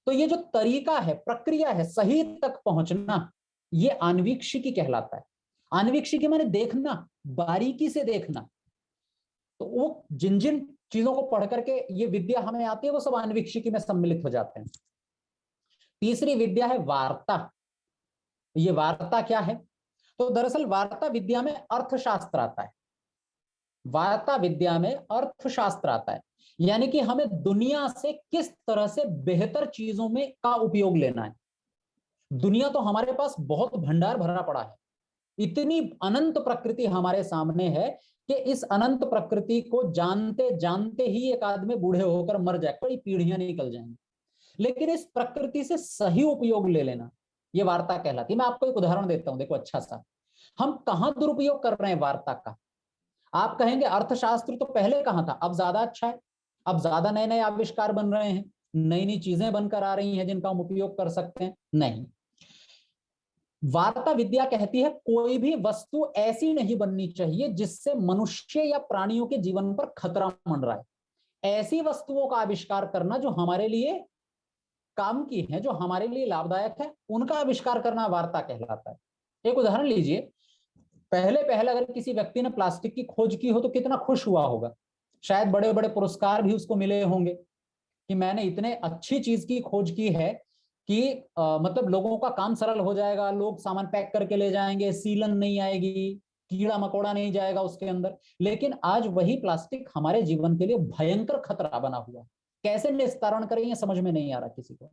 तो ये जो तरीका है, प्रक्रिया है सही तक पहुंचना, ये आन्वीक्षिकी कहलाता है। आन्वीक्षिकी माने देखना, बारीकी से देखना। तो वो जिन जिन चीजों को पढ़ करके ये विद्या हमें आती है, वो सब आन्वीक्षिकी में सम्मिलित हो जाते हैं। तीसरी विद्या है वार्ता। ये वार्ता क्या है, तो दरअसल वार्ता विद्या में अर्थशास्त्र आता है। वार्ता विद्या में अर्थशास्त्र आता है, यानी कि हमें दुनिया से किस तरह से बेहतर चीजों में का उपयोग लेना है। दुनिया तो हमारे पास बहुत भंडार भरा पड़ा है, इतनी अनंत प्रकृति हमारे सामने है कि इस अनंत प्रकृति को जानते जानते ही एक आदमी बूढ़े होकर मर जाए, कई पीढ़ियां निकल जाएंगी। लेकिन इस प्रकृति से सही उपयोग ले लेना, ये वार्ता कहलाती है। मैं आपको एक उदाहरण देता हूं, देखो अच्छा सा, हम कहां दुरुपयोग कर रहे हैं वार्ता का। आप कहेंगे अर्थशास्त्र तो पहले कहां था, अब ज्यादा अच्छा है, अब ज्यादा नए नए आविष्कार बन रहे हैं, नई नई चीजें बनकर आ रही हैं जिनका हम उपयोग कर सकते हैं। नहीं, वार्ता विद्या कहती है कोई भी वस्तु ऐसी नहीं बननी चाहिए जिससे मनुष्य या प्राणियों के जीवन पर खतरा मंडराए। ऐसी वस्तुओं का आविष्कार करना जो हमारे लिए काम की है, जो हमारे लिए लाभदायक है, उनका आविष्कार करना वार्ता कहलाता है। एक उदाहरण लीजिए, पहले पहले अगर किसी व्यक्ति ने प्लास्टिक की खोज की हो तो कितना खुश हुआ होगा, शायद बड़े बड़े पुरस्कार भी उसको मिले होंगे कि मैंने इतने अच्छी चीज की खोज की है कि मतलब लोगों का काम सरल हो जाएगा, लोग सामान पैक करके ले जाएंगे, सीलन नहीं आएगी, कीड़ा मकोड़ा नहीं जाएगा उसके अंदर। लेकिन आज वही प्लास्टिक हमारे जीवन के लिए भयंकर खतरा बना हुआ है, कैसे निस्तारण करें ये समझ में नहीं आ रहा किसी को।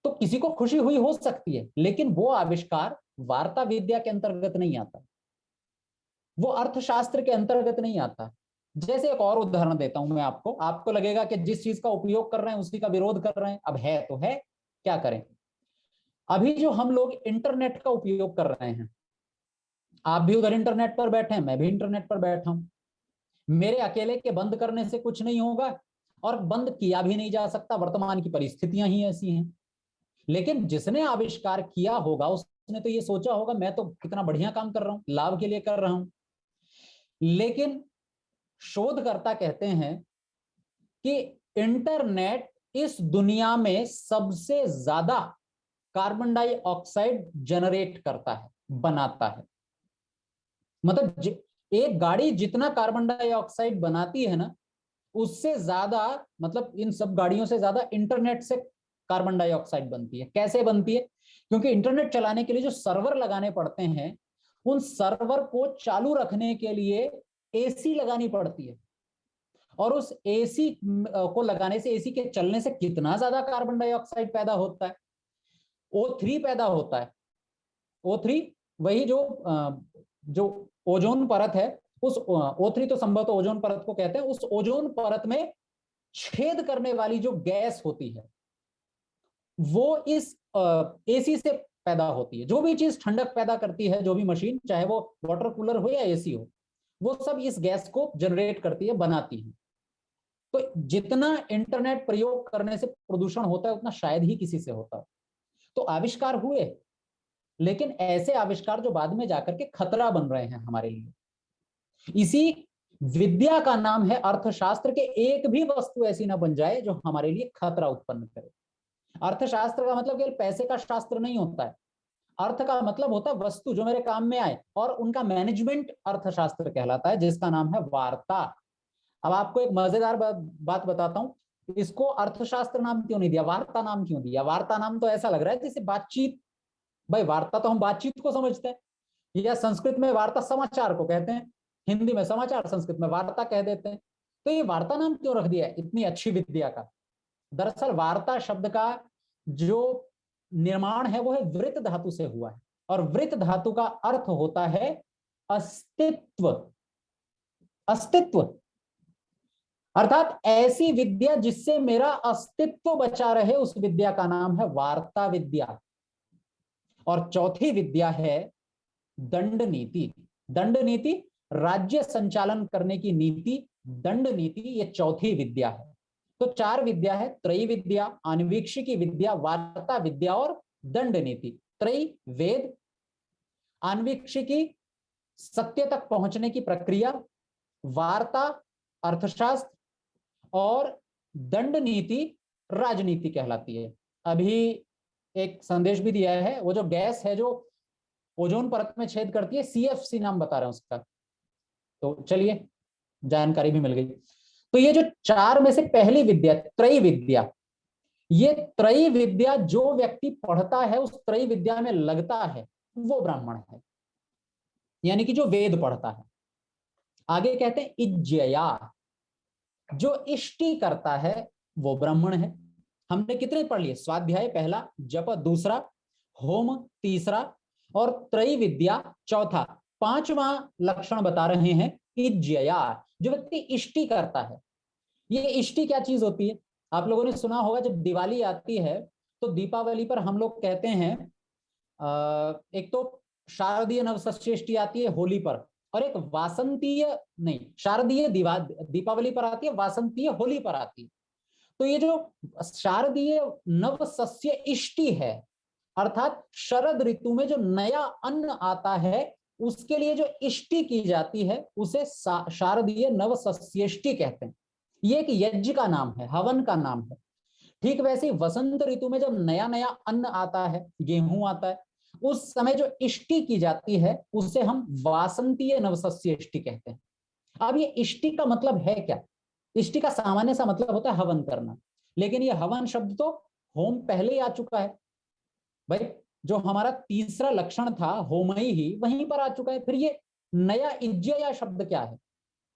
तो किसी को खुशी हुई हो सकती है, लेकिन वो आविष्कार वार्ता विद्या के अंतर्गत नहीं आता, वो अर्थशास्त्र के अंतर्गत नहीं आता। जैसे एक और उदाहरण देता हूं मैं आपको, आपको लगेगा कि जिस चीज का उपयोग कर रहे हैं उसी का विरोध कर रहे हैं। अब है तो है, क्या करें। अभी जो हम लोग इंटरनेट का उपयोग कर रहे हैं, आप भी उधर इंटरनेट पर बैठे हैं, मैं भी इंटरनेट पर बैठा हूं, मेरे अकेले के बंद करने से कुछ नहीं होगा और बंद किया भी नहीं जा सकता, वर्तमान की परिस्थितियां ही ऐसी हैं। लेकिन जिसने आविष्कार किया होगा उसने तो ये सोचा होगा मैं तो कितना बढ़िया काम कर रहा हूं, लाभ के लिए कर रहा हूं। लेकिन शोधकर्ता कहते हैं कि इंटरनेट इस दुनिया में सबसे ज्यादा कार्बन डाइऑक्साइड जनरेट करता है, बनाता है। मतलब एक गाड़ी जितना कार्बन डाइऑक्साइड बनाती है ना, उससे ज्यादा, मतलब इन सब गाड़ियों से ज्यादा इंटरनेट से कार्बन डाइऑक्साइड बनती है। कैसे बनती है? क्योंकि इंटरनेट चलाने के लिए जो सर्वर लगाने पड़ते हैं, उन सर्वर को चालू रखने के लिए एसी लगानी पड़ती है, और उस एसी को लगाने से, एसी के चलने से कितना ज्यादा कार्बन डाइऑक्साइड पैदा होता है? O3 पैदा होता है। O3 वही जो ओजोन परत है, उस O3 तो संभवतः ओजोन परत को कहते हैं। उस ओजोन परत में छेद करने वाली जो गैस होती है, वो इस एसी से पैदा होती है। जो भी चीज ठंडक पैदा करती है, जो भी मशीन, चाहे वो वाटर कूलर हो या एसी हो, वो सब इस गैस को जनरेट करती है, बनाती है। तो जितना इंटरनेट प्रयोग करने से प्रदूषण होता है, उतना शायद ही किसी से होता है। तो आविष्कार हुए, लेकिन ऐसे आविष्कार जो बाद में जाकर के खतरा बन रहे हैं हमारे लिए। इसी विद्या का नाम है अर्थशास्त्र के एक भी वस्तु ऐसी ना बन जाए जो हमारे लिए खतरा उत्पन्न करे। अर्थशास्त्र का मतलब केवल पैसे का शास्त्र नहीं होता है। अर्थ का मतलब होता है वस्तु जो मेरे काम में आए, और उनका मैनेजमेंट अर्थशास्त्र कहलाता है, जिसका नाम है वार्ता। अब आपको एक मजेदार बात बताता हूं, इसको अर्थशास्त्र नाम क्यों नहीं दिया, वार्ता नाम क्यों दिया? वार्ता नाम तो ऐसा लग रहा है जैसे बातचीत। भाई वार्ता तो हम बातचीत को समझते हैं, या संस्कृत में वार्ता समाचार को कहते हैं, हिंदी में समाचार, संस्कृत में वार्ता कह देते हैं। तो ये वार्ता नाम क्यों रख दिया है इतनी अच्छी विद्या का? दरअसल वार्ता शब्द का जो निर्माण है वो है वृत्त धातु से हुआ है, और वृत्त धातु का अर्थ होता है अस्तित्व। अस्तित्व अर्थात ऐसी विद्या जिससे मेरा अस्तित्व बचा रहे, उस विद्या का नाम है वार्ता विद्या। और चौथी विद्या है दंड नीति। दंड नीति, राज्य संचालन करने की नीति, दंड नीति, ये चौथी विद्या है। तो चार विद्या है: त्रयी विद्या, आन्वीक्षिकी विद्या, वार्ता विद्या और दंड नीति। त्रयी वेद, आन्वीक्षिकी सत्य तक पहुंचने की प्रक्रिया, वार्ता अर्थशास्त्र, और दंड नीति राजनीति कहलाती है। अभी एक संदेश भी दिया है, वो जो गैस है जो ओजोन परत में छेद करती है, CFC नाम बता रहे हैं उसका। तो चलिए, जानकारी भी मिल गई। तो ये जो चार में से पहली विद्या, त्रयी विद्या, ये त्रयी विद्या जो व्यक्ति पढ़ता है, उस त्रयी विद्या में लगता है, वो ब्राह्मण है, यानी कि जो वेद पढ़ता है। आगे कहते हैं इज्जया, जो इष्टि करता है वो ब्राह्मण है। हमने कितने पढ़ लिए? स्वाध्याय पहला, जप दूसरा, होम तीसरा, और त्रयी विद्या चौथा। पांचवा लक्षण बता रहे हैं इज्जया, जो व्यक्ति इष्टि करता है। ये इष्टि क्या चीज होती है? आप लोगों ने सुना होगा, जब दिवाली आती है तो दीपावली पर हम लोग कहते हैं, एक तो शारदीय नवसस्येष्टि आती है होली पर, और एक वासंतीय, नहीं, शारदीय दीपावली पर आती है, वासंतीय होली पर आती है। तो ये जो शारदीय नवसस्य इष्टि है, अर्थात शरद ऋतु में जो नया अन्न आता है, उसके लिए जो इष्टि की जाती है, उसे शारदीय नवसस्येष्टि कहते हैं। ये एक यज्ञ का नाम है, हवन का नाम है। ठीक वैसे वसंत ऋतु में जब नया नया अन्न आता है, गेहूं आता है, उस समय जो इष्टि की जाती है, उसे हम वासंतीय नवसस्येष्टि कहते हैं। अब ये इष्टि का मतलब है क्या? इष्टि का सामान्य सा मतलब होता है हवन करना, लेकिन ये हवन शब्द तो होम पहले ही आ चुका है। भाई जो हमारा तीसरा लक्षण था होमई ही, वहीं पर आ चुका है। फिर ये नया इज्जया शब्द क्या है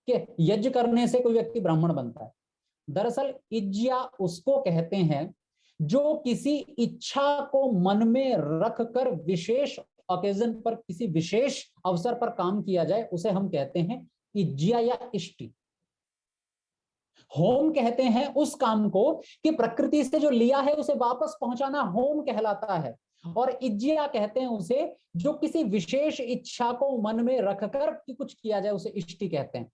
कि यज्ञ करने से कोई व्यक्ति ब्राह्मण बनता है? दरअसल इज्या उसको कहते हैं जो किसी इच्छा को मन में रखकर विशेष ओकेजन पर, किसी विशेष अवसर पर काम किया जाए, उसे हम कहते हैं इज्या या इष्टि। होम कहते हैं उस काम को कि प्रकृति से जो लिया है उसे वापस पहुंचाना होम कहलाता है, और इज्या कहते हैं उसे जो किसी विशेष इच्छा को मन में रखकर कि कुछ किया जाए, उसे इष्टि कहते हैं।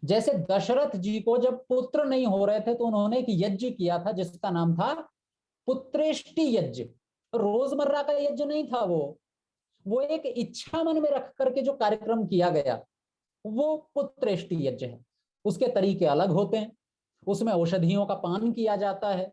जैसे दशरथ जी को जब पुत्र नहीं हो रहे थे तो उन्होंने एक यज्ञ किया था जिसका नाम था पुत्रेष्टि यज्ञ। रोजमर्रा का यज्ञ नहीं था वो एक इच्छा मन में रख करके जो कार्यक्रम किया गया, वो पुत्रेष्टि यज्ञ है। उसके तरीके अलग होते हैं, उसमें औषधियों का पान किया जाता है,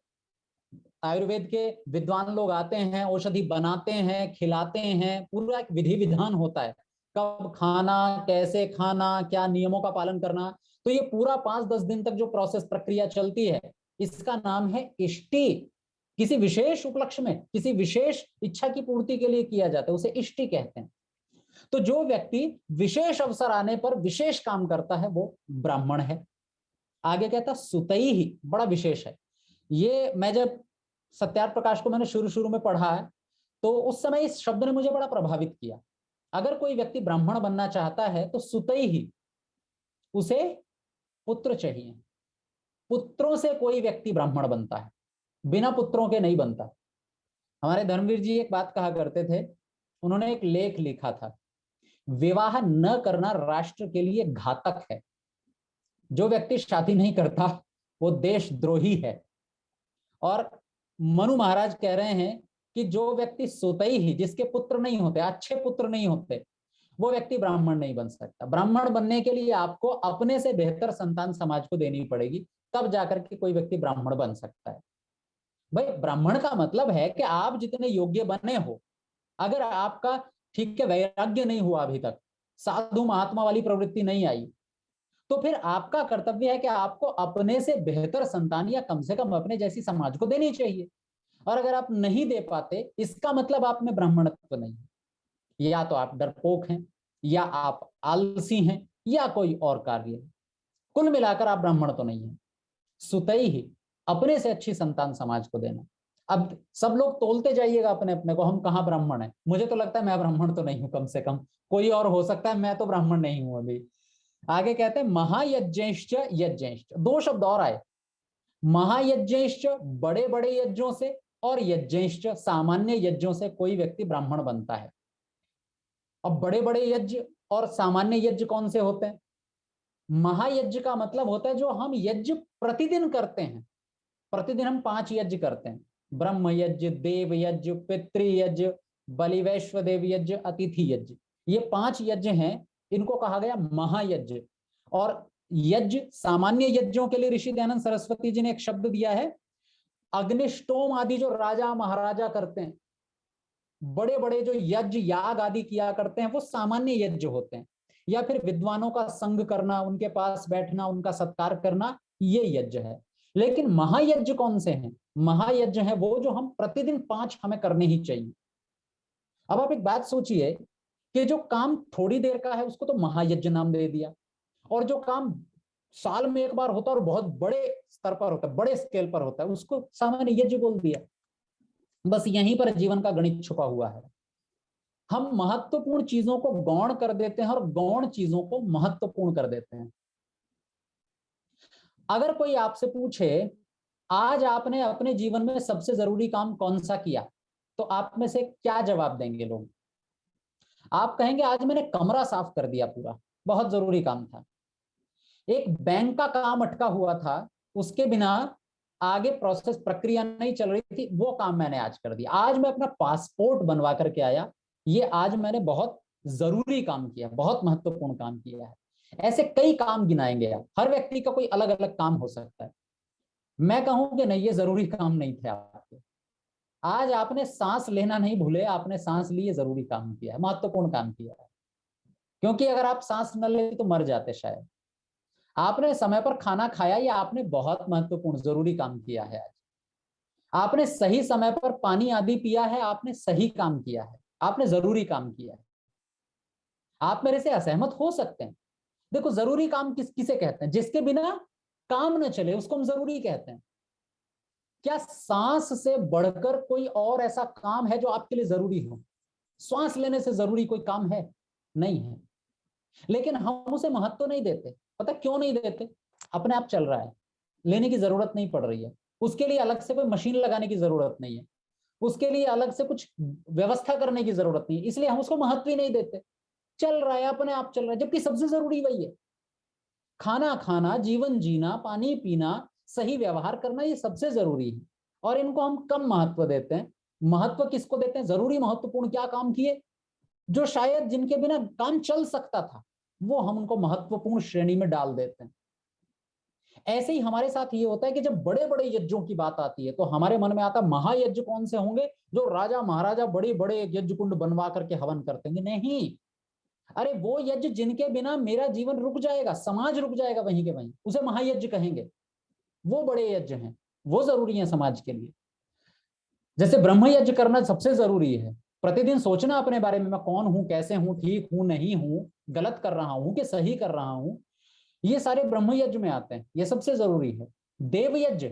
आयुर्वेद के विद्वान लोग आते हैं, औषधि बनाते हैं, खिलाते हैं, पूरा एक विधि विधान होता है, कब खाना, कैसे खाना, क्या नियमों का पालन करना। तो ये पूरा 5-10 दिन तक जो प्रोसेस प्रक्रिया चलती है, इसका नाम है इष्टि। किसी विशेष उपलक्ष्य में, किसी विशेष इच्छा की पूर्ति के लिए किया जाता है, उसे इष्टि कहते हैं। तो जो व्यक्ति विशेष अवसर आने पर विशेष काम करता है वो ब्राह्मण है। आगे कहता सुतई ही, बड़ा विशेष है ये। मैं जब सत्यार्थ प्रकाश को मैंने शुरू में पढ़ा है तो उस समय इस शब्द ने मुझे बड़ा प्रभावित किया। अगर कोई व्यक्ति ब्राह्मण बनना चाहता है तो सुतई ही, उसे पुत्र चाहिए। पुत्रों से कोई व्यक्ति ब्राह्मण बनता है, बिना पुत्रों के नहीं बनता। हमारे धर्मवीर जी एक बात कहा करते थे, उन्होंने एक लेख लिखा था, विवाह न करना राष्ट्र के लिए घातक है। जो व्यक्ति शादी नहीं करता वो देशद्रोही है। और मनु महाराज कह रहे हैं कि जो व्यक्ति सुतई ही, जिसके पुत्र नहीं होते, अच्छे पुत्र नहीं होते, वो व्यक्ति ब्राह्मण नहीं बन सकता। ब्राह्मण बनने के लिए आपको अपने से बेहतर संतान समाज को देनी पड़ेगी, तब जाकर के कोई व्यक्ति ब्राह्मण बन सकता है। भाई ब्राह्मण का मतलब है कि आप जितने योग्य बने हो, अगर आपका ठीक है वैराग्य नहीं हुआ, अभी तक साधु महात्मा वाली प्रवृत्ति नहीं आई, तो फिर आपका कर्तव्य है कि आपको अपने से बेहतर संतान या कम से कम अपने जैसी समाज को देनी चाहिए। और अगर आप नहीं दे पाते, इसका मतलब आप में ब्राह्मणत्व नहीं है। या तो आप डरपोक हैं, या आप आलसी हैं, या कोई और कार्य है। कुल मिलाकर आप ब्राह्मण तो नहीं है। सुतई ही, अपने से अच्छी संतान समाज को देना। अब सब लोग तोलते जाइएगा अपने अपने को, हम कहाँ ब्राह्मण हैं। मुझे तो लगता है मैं ब्राह्मण तो नहीं हूं, कम से कम कोई और हो सकता है, मैं तो ब्राह्मण नहीं हूं अभी। आगे कहते हैं महायज्ञश्च यज्ञश्च, 2 शब्द और आए। महायज्ञश्च बड़े बड़े यज्ञों से, और यज्ञश्च सामान्य यज्ञों से कोई व्यक्ति ब्राह्मण बनता है। अब बड़े बड़े यज्ञ और सामान्य यज्ञ कौन से होते हैं? महायज्ञ का मतलब होता है जो हम यज्ञ प्रतिदिन करते हैं। प्रतिदिन हम 5 यज्ञ करते हैं, ब्रह्म यज्ञ, देव यज्ञ, पितृयज्ञ, बलि वैश्वदेव यज्ञ, अतिथि यज्ञ। ये 5 यज्ञ हैं, इनको कहा गया महायज्ञ। और यज्ञ, सामान्य यज्ञों के लिए ऋषि दयानंद सरस्वती जी ने एक शब्द दिया है, अग्निष्टोम आदि जो राजा महाराजा करते हैं, बड़े बड़े जो यज्ञ याग आदि किया करते हैं, वो सामान्य यज्ञ होते हैं। या फिर विद्वानों का संग करना, उनके पास बैठना, उनका सत्कार करना, ये यज्ञ है। लेकिन महायज्ञ कौन से हैं? महायज्ञ है वो जो हम प्रतिदिन 5 हमें करने ही चाहिए। अब आप एक बात सोचिए कि जो काम थोड़ी देर का है उसको तो महायज्ञ नाम दे दिया, और जो काम साल में एक बार होता है और बहुत बड़े स्तर पर होता है, बड़े स्केल पर होता है, उसको सामान्य यज्ञ बोल दिया। बस यहीं पर जीवन का गणित छुपा हुआ है। हम महत्वपूर्ण चीजों को गौण कर देते हैं और गौण चीजों को महत्वपूर्ण कर देते हैं। अगर कोई आपसे पूछे आज आपने अपने जीवन में सबसे जरूरी काम कौन सा किया, तो आप में से क्या जवाब देंगे लोग? आप कहेंगे आज मैंने कमरा साफ कर दिया पूरा, बहुत जरूरी काम था। एक बैंक का काम अटका हुआ था, उसके बिना आगे प्रोसेस प्रक्रिया नहीं चल रही थी, वो काम मैंने आज कर दिया। आज मैं अपना पासपोर्ट बनवा करके आया, ये आज मैंने बहुत जरूरी काम किया, बहुत महत्वपूर्ण काम किया है। ऐसे कई काम गिनाएंगे आप, हर व्यक्ति का कोई अलग अलग काम हो सकता है। मैं कहूं कि नहीं, ये जरूरी काम नहीं थे आपके। आज आपने सांस लेना नहीं भूले, आपने सांस लिए, जरूरी काम किया है, महत्वपूर्ण काम किया है। क्योंकि अगर आप सांस न ले तो मर जाते शायद। आपने समय पर खाना खाया, या आपने बहुत महत्वपूर्ण जरूरी काम किया है। आज आपने सही समय पर पानी आदि पिया है, आपने सही काम किया है, आपने जरूरी काम किया है। आप मेरे से असहमत हो सकते हैं। देखो जरूरी काम किसे कहते हैं? जिसके बिना काम न चले उसको हम जरूरी कहते हैं। क्या सांस से बढ़कर कोई और ऐसा काम है जो आपके लिए जरूरी हो? श्वास लेने से जरूरी कोई काम है? नहीं है। लेकिन हम उसे महत्व नहीं देते। पता क्यों नहीं देते? अपने आप चल रहा है, लेने की जरूरत नहीं पड़ रही है, उसके लिए अलग से कोई मशीन लगाने की जरूरत नहीं है, उसके लिए अलग से कुछ व्यवस्था करने की जरूरत नहीं है, इसलिए हम उसको महत्व ही नहीं देते। चल रहा है, अपने आप चल रहा है, जबकि सबसे जरूरी वही है। खाना खाना, जीवन जीना, पानी पीना, सही व्यवहार करना, ये सबसे जरूरी है, और इनको हम कम महत्व देते हैं। महत्व किसको देते हैं? जरूरी महत्वपूर्ण क्या काम किए, जो शायद जिनके बिना काम चल सकता था, वो हम उनको महत्वपूर्ण श्रेणी में डाल देते हैं। ऐसे ही हमारे साथ ये होता है कि जब बड़े बड़े यज्ञों की बात आती है तो हमारे मन में आता महायज्ञ कौन से होंगे, जो राजा महाराजा बड़े बड़े यज्ञ कुंड बनवा करके हवन करते हैं। नहीं, अरे वो यज्ञ जिनके बिना मेरा जीवन रुक जाएगा, समाज रुक जाएगा वहीं के वहीं, उसे महायज्ञ कहेंगे। वो बड़े यज्ञ हैं, वो जरूरी है समाज के लिए। जैसे ब्रह्म यज्ञ करना सबसे जरूरी है, प्रतिदिन सोचना अपने बारे में, मैं कौन हूं, कैसे हूं, ठीक हूं नहीं हूं, गलत कर रहा हूं कि सही कर रहा हूं, ये सारे ब्रह्म यज्ञ में आते हैं, ये सबसे जरूरी है। देव यज्ञ,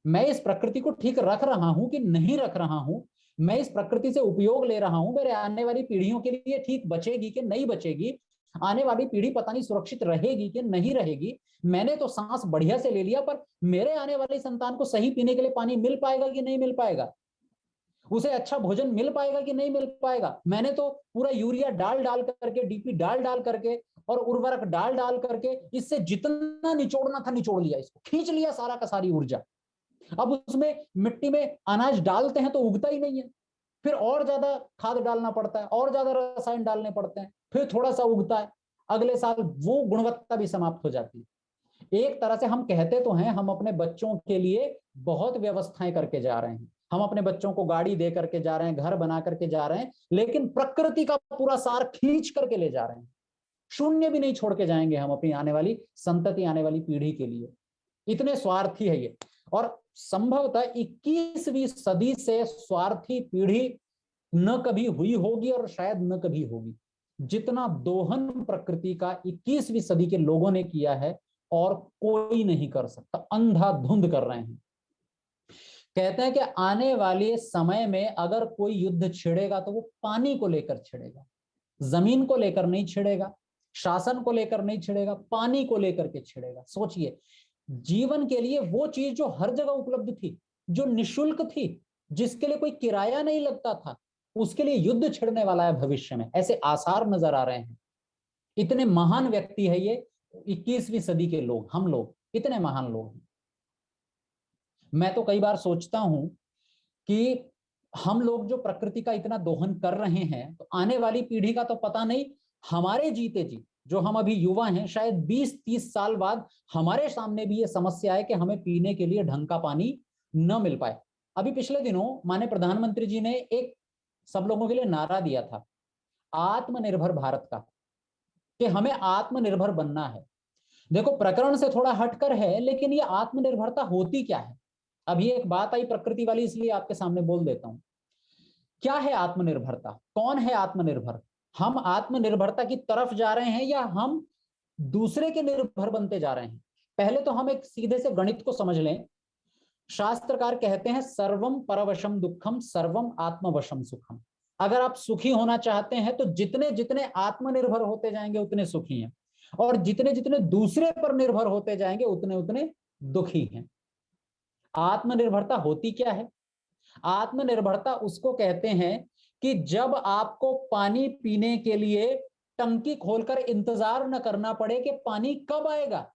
मैं इस प्रकृति को ठीक रख रहा हूं कि नहीं रख रहा हूं, मैं इस प्रकृति से उपयोग ले रहा हूं, मेरे आने वाली पीढ़ियों के लिए ठीक बचेगी कि नहीं बचेगी, आने वाली पीढ़ी पता नहीं सुरक्षित रहेगी कि नहीं रहेगी, मैंने तो सांस बढ़िया से ले लिया पर मेरे आने वाली संतान को सही पीने के लिए पानी मिल पाएगा कि नहीं मिल पाएगा, उसे अच्छा भोजन मिल पाएगा कि नहीं मिल पाएगा। मैंने तो पूरा यूरिया डाल डाल करके, डीपी डाल डाल करके और उर्वरक डाल डाल करके इससे जितना निचोड़ना था निचोड़ लिया, इसको खींच लिया सारा का सारी ऊर्जा। अब उसमें मिट्टी में अनाज डालते हैं तो उगता ही नहीं है, फिर और ज्यादा खाद डालना पड़ता है, और ज्यादा रसायन डालने पड़ते हैं, फिर थोड़ा सा उगता है, अगले साल वो गुणवत्ता भी समाप्त हो जाती है। एक तरह से हम कहते तो हैं हम अपने बच्चों के लिए बहुत व्यवस्थाएं करके जा रहे हैं, हम अपने बच्चों को गाड़ी दे करके जा रहे हैं, घर बना करके जा रहे हैं, लेकिन प्रकृति का पूरा सार खींच करके ले जा रहे हैं, शून्य भी नहीं छोड़ के जाएंगे हम अपनी आने वाली संतति, आने वाली पीढ़ी के लिए। इतने स्वार्थी है ये। और संभवतः 21वीं सदी से स्वार्थी पीढ़ी न कभी हुई होगी और शायद न कभी होगी, जितना दोहन प्रकृति का 21वीं सदी के लोगों ने किया है और कोई नहीं कर सकता, अंधाधुंध कर रहे हैं। कहते हैं कि आने वाले समय में अगर कोई युद्ध छिड़ेगा तो वो पानी को लेकर छिड़ेगा, जमीन को लेकर नहीं छिड़ेगा, शासन को लेकर नहीं छिड़ेगा, पानी को लेकर के छिड़ेगा। सोचिए, जीवन के लिए वो चीज जो हर जगह उपलब्ध थी, जो निशुल्क थी, जिसके लिए कोई किराया नहीं लगता था, उसके लिए युद्ध छिड़ने वाला है भविष्य में, ऐसे आसार नजर आ रहे हैं। इतने महान व्यक्ति है ये 21वीं सदी के लोग, हम लोग इतने महान लोग हैं। मैं तो कई बार सोचता हूं कि हम लोग जो प्रकृति का इतना दोहन कर रहे हैं, तो आने वाली पीढ़ी का तो पता नहीं, हमारे जीते जी जो हम अभी युवा हैं, शायद 20-30 साल बाद हमारे सामने भी ये समस्या है कि हमें पीने के लिए ढंग का पानी न मिल पाए। अभी पिछले दिनों माननीय प्रधानमंत्री जी ने एक सब लोगों के लिए नारा दिया था, आत्मनिर्भर भारत का, कि हमें आत्मनिर्भर बनना है। देखो, प्रकरण से थोड़ा हटकर है, लेकिन ये आत्मनिर्भरता होती क्या है? अभी एक बात आई प्रकृति वाली, इसलिए आपके सामने बोल देता हूं। क्या है आत्मनिर्भरता? कौन है आत्मनिर्भर? हम आत्मनिर्भरता की तरफ जा रहे हैं या हम दूसरे के निर्भर बनते जा रहे हैं? पहले तो हम एक सीधे से गणित को समझ लें। शास्त्रकार कहते हैं सर्वम परवशम दुखम सर्वम आत्मवशम सुखम। अगर आप सुखी होना चाहते हैं तो जितने जितने आत्मनिर्भर होते जाएंगे उतने सुखी हैं, और जितने जितने दूसरे पर निर्भर होते जाएंगे उतने उतने दुखी हैं। आत्मनिर्भरता होती क्या है? आत्मनिर्भरता उसको कहते हैं कि जब आपको पानी पीने के लिए टंकी खोलकर इंतजार न करना पड़े कि पानी कब आएगा,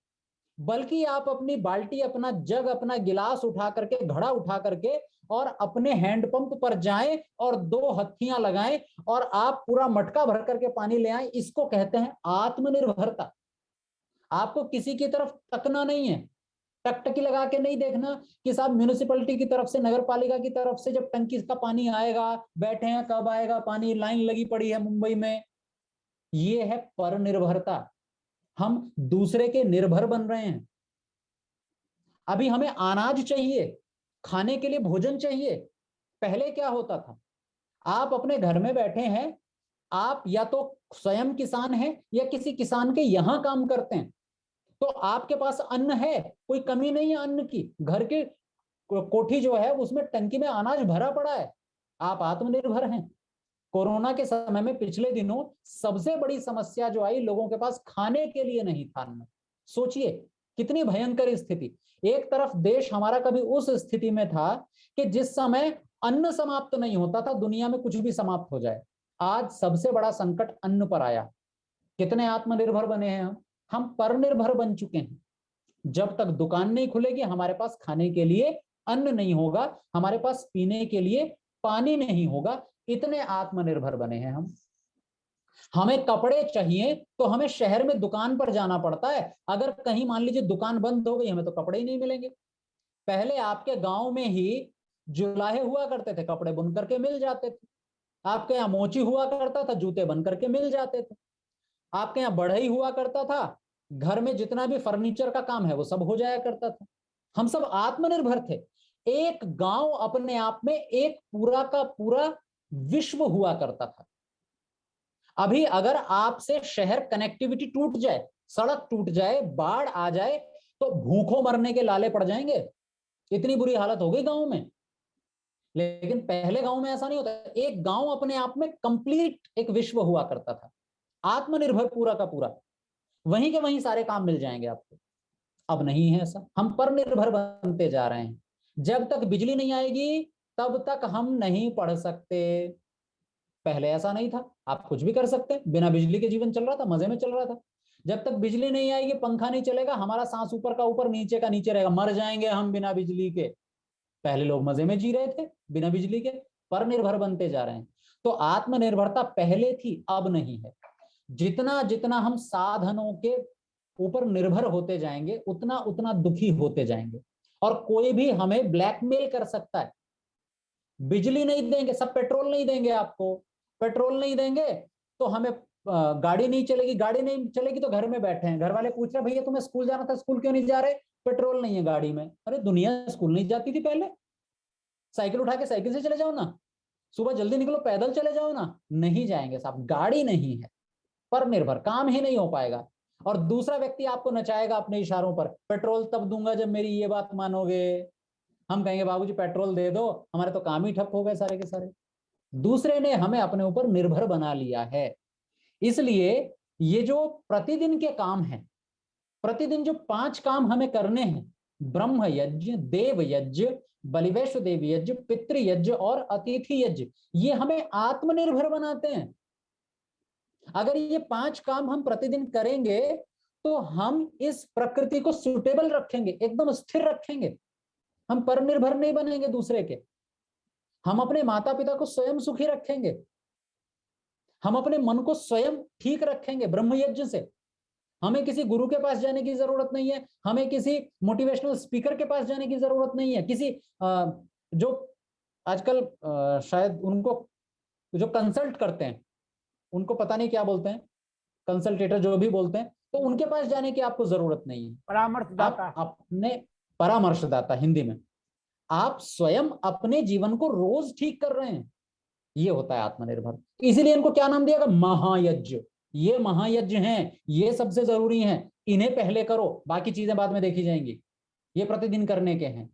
बल्कि आप अपनी बाल्टी, अपना जग, अपना गिलास उठा करके, घड़ा उठा करके और अपने हैंडपंप पर जाएं और 2 हत्थियां लगाएं और आप पूरा मटका भर करके पानी ले आए। इसको कहते हैं आत्मनिर्भरता। आपको किसी की तरफ तकना नहीं है, टकटकी लगा के नहीं देखना कि साहब म्यूनिसिपैलिटी की तरफ से, नगर पालिका की तरफ से जब टंकी का पानी आएगा, बैठे हैं कब आएगा पानी, लाइन लगी पड़ी है मुंबई में। ये है परनिर्भरता, हम दूसरे के निर्भर बन रहे हैं। अभी हमें अनाज चाहिए, खाने के लिए भोजन चाहिए। पहले क्या होता था, आप अपने घर में बैठे हैं, आप या तो स्वयं किसान हैं या किसी किसान के यहां काम करते हैं, तो आपके पास अन्न है, कोई कमी नहीं है अन्न की। घर के कोठी जो है उसमें टंकी में अनाज भरा पड़ा है, आप आत्मनिर्भर हैं। कोरोना के समय में पिछले दिनों सबसे बड़ी समस्या जो आई, लोगों के पास खाने के लिए नहीं था अन्न। सोचिए कितनी भयंकर स्थिति। एक तरफ देश हमारा कभी उस स्थिति में था कि जिस समय अन्न समाप्त नहीं होता था, दुनिया में कुछ भी समाप्त हो जाए। आज सबसे बड़ा संकट अन्न पर आया। कितने आत्मनिर्भर बने हैं हम परनिर्भर बन चुके हैं। जब तक दुकान नहीं खुलेगी, हमारे पास खाने के लिए अन्न नहीं होगा, हमारे पास पीने के लिए पानी नहीं होगा, इतने आत्मनिर्भर बने हैं हम। हमें कपड़े चाहिए तो हमें शहर में दुकान पर जाना पड़ता है। अगर कहीं मान लीजिए दुकान बंद हो गई, हमें तो कपड़े ही नहीं मिलेंगे। पहले आपके गांव में ही जुलाहे हुआ करते थे, कपड़े बुन करके मिल जाते थे। आपके यहाँ मोची हुआ करता था, जूते बन करके मिल जाते थे। आपके यहाँ बढ़ई हुआ करता था, घर में जितना भी फर्नीचर का काम है वो सब हो जाया करता था। हम सब आत्मनिर्भर थे। एक गांव अपने आप में एक पूरा का पूरा विश्व हुआ करता था। अभी अगर आपसे शहर कनेक्टिविटी टूट जाए, सड़क टूट जाए, बाढ़ आ जाए, तो भूखों मरने के लाले पड़ जाएंगे। इतनी बुरी हालत हो गई गांव में। लेकिन पहले गांव में ऐसा नहीं होता। एक गांव अपने आप में कंप्लीट एक विश्व हुआ करता था, आत्मनिर्भर पूरा का पूरा। वहीं के वहीं सारे काम मिल जाएंगे आपको। अब नहीं है ऐसा, हम पर निर्भर बनते जा रहे हैं। जब तक बिजली नहीं आएगी तब तक हम नहीं पढ़ सकते। पहले ऐसा नहीं था, आप कुछ भी कर सकते हैं, बिना बिजली के जीवन चल रहा था, मजे में चल रहा था। जब तक बिजली नहीं आएगी, पंखा नहीं चलेगा, हमारा सांस ऊपर का ऊपर नीचे का नीचे रहेगा, मर जाएंगे हम बिना बिजली के। पहले लोग मजे में जी रहे थे बिना बिजली के, पर निर्भर बनते जा रहे हैं। तो आत्मनिर्भरता पहले थी, अब नहीं है। जितना जितना हम साधनों के ऊपर निर्भर होते जाएंगे, उतना उतना दुखी होते जाएंगे। और कोई भी हमें ब्लैकमेल कर सकता है। बिजली नहीं देंगे, सब पेट्रोल नहीं देंगे आपको, पेट्रोल नहीं देंगे तो हमें गाड़ी नहीं चलेगी, गाड़ी नहीं चलेगी तो घर में बैठे हैं, घर वाले पूछ रहे भैया तुम्हें स्कूल जाना था, स्कूल क्यों नहीं जा रहे? पेट्रोल नहीं है गाड़ी में। अरे दुनिया स्कूल नहीं जाती थी पहले? साइकिल उठा के साइकिल से चले जाओ ना, सुबह जल्दी निकलो पैदल चले जाओ ना। नहीं जाएंगे साहब, गाड़ी नहीं है, पर निर्भर, काम ही नहीं हो पाएगा। और दूसरा व्यक्ति आपको नचाएगा अपने इशारों पर, पेट्रोल तब दूंगा जब मेरी ये बात मानोगे। हम कहेंगे बाबूजी पेट्रोल दे दो, हमारे तो काम ही ठप हो गए सारे के सारे। दूसरे ने हमें अपने ऊपर निर्भर बना लिया है। इसलिए ये जो प्रतिदिन के काम हैं, प्रतिदिन जो 5 काम हमें करने हैं, ब्रह्म यज्ञ, देव यज्ञ, बलिवैश्व देव यज्ञ, पितृ यज्ञ और अतिथि यज्ञ, ये हमें आत्मनिर्भर बनाते हैं। अगर ये 5 काम हम प्रतिदिन करेंगे तो हम इस प्रकृति को सुटेबल रखेंगे, एकदम स्थिर रखेंगे। हम परनिर्भर नहीं बनेंगे दूसरे के। हम अपने माता पिता को स्वयं सुखी रखेंगे। हम अपने मन को स्वयं ठीक रखेंगे ब्रह्म यज्ञ से। हमें किसी गुरु के पास जाने की जरूरत नहीं है, हमें किसी मोटिवेशनल स्पीकर के पास जाने की जरूरत नहीं है, किसी जो आजकल शायद उनको जो कंसल्ट करते हैं, उनको पता नहीं क्या बोलते हैं, कंसल्टेटर जो भी बोलते हैं, तो उनके पास जाने की आपको जरूरत नहीं है। परामर्शदाता। आप अपने परामर्शदाता हिंदी में, आप स्वयं अपने जीवन को रोज ठीक कर रहे हैं। ये होता है आत्मनिर्भर। इसीलिए इनको क्या नाम दिया गया? महायज्ञ। ये महायज्ञ हैं, ये सबसे जरूरी हैं, इन्हें पहले करो, बाकी चीजें बाद में देखी जाएंगी। ये प्रतिदिन करने के हैं।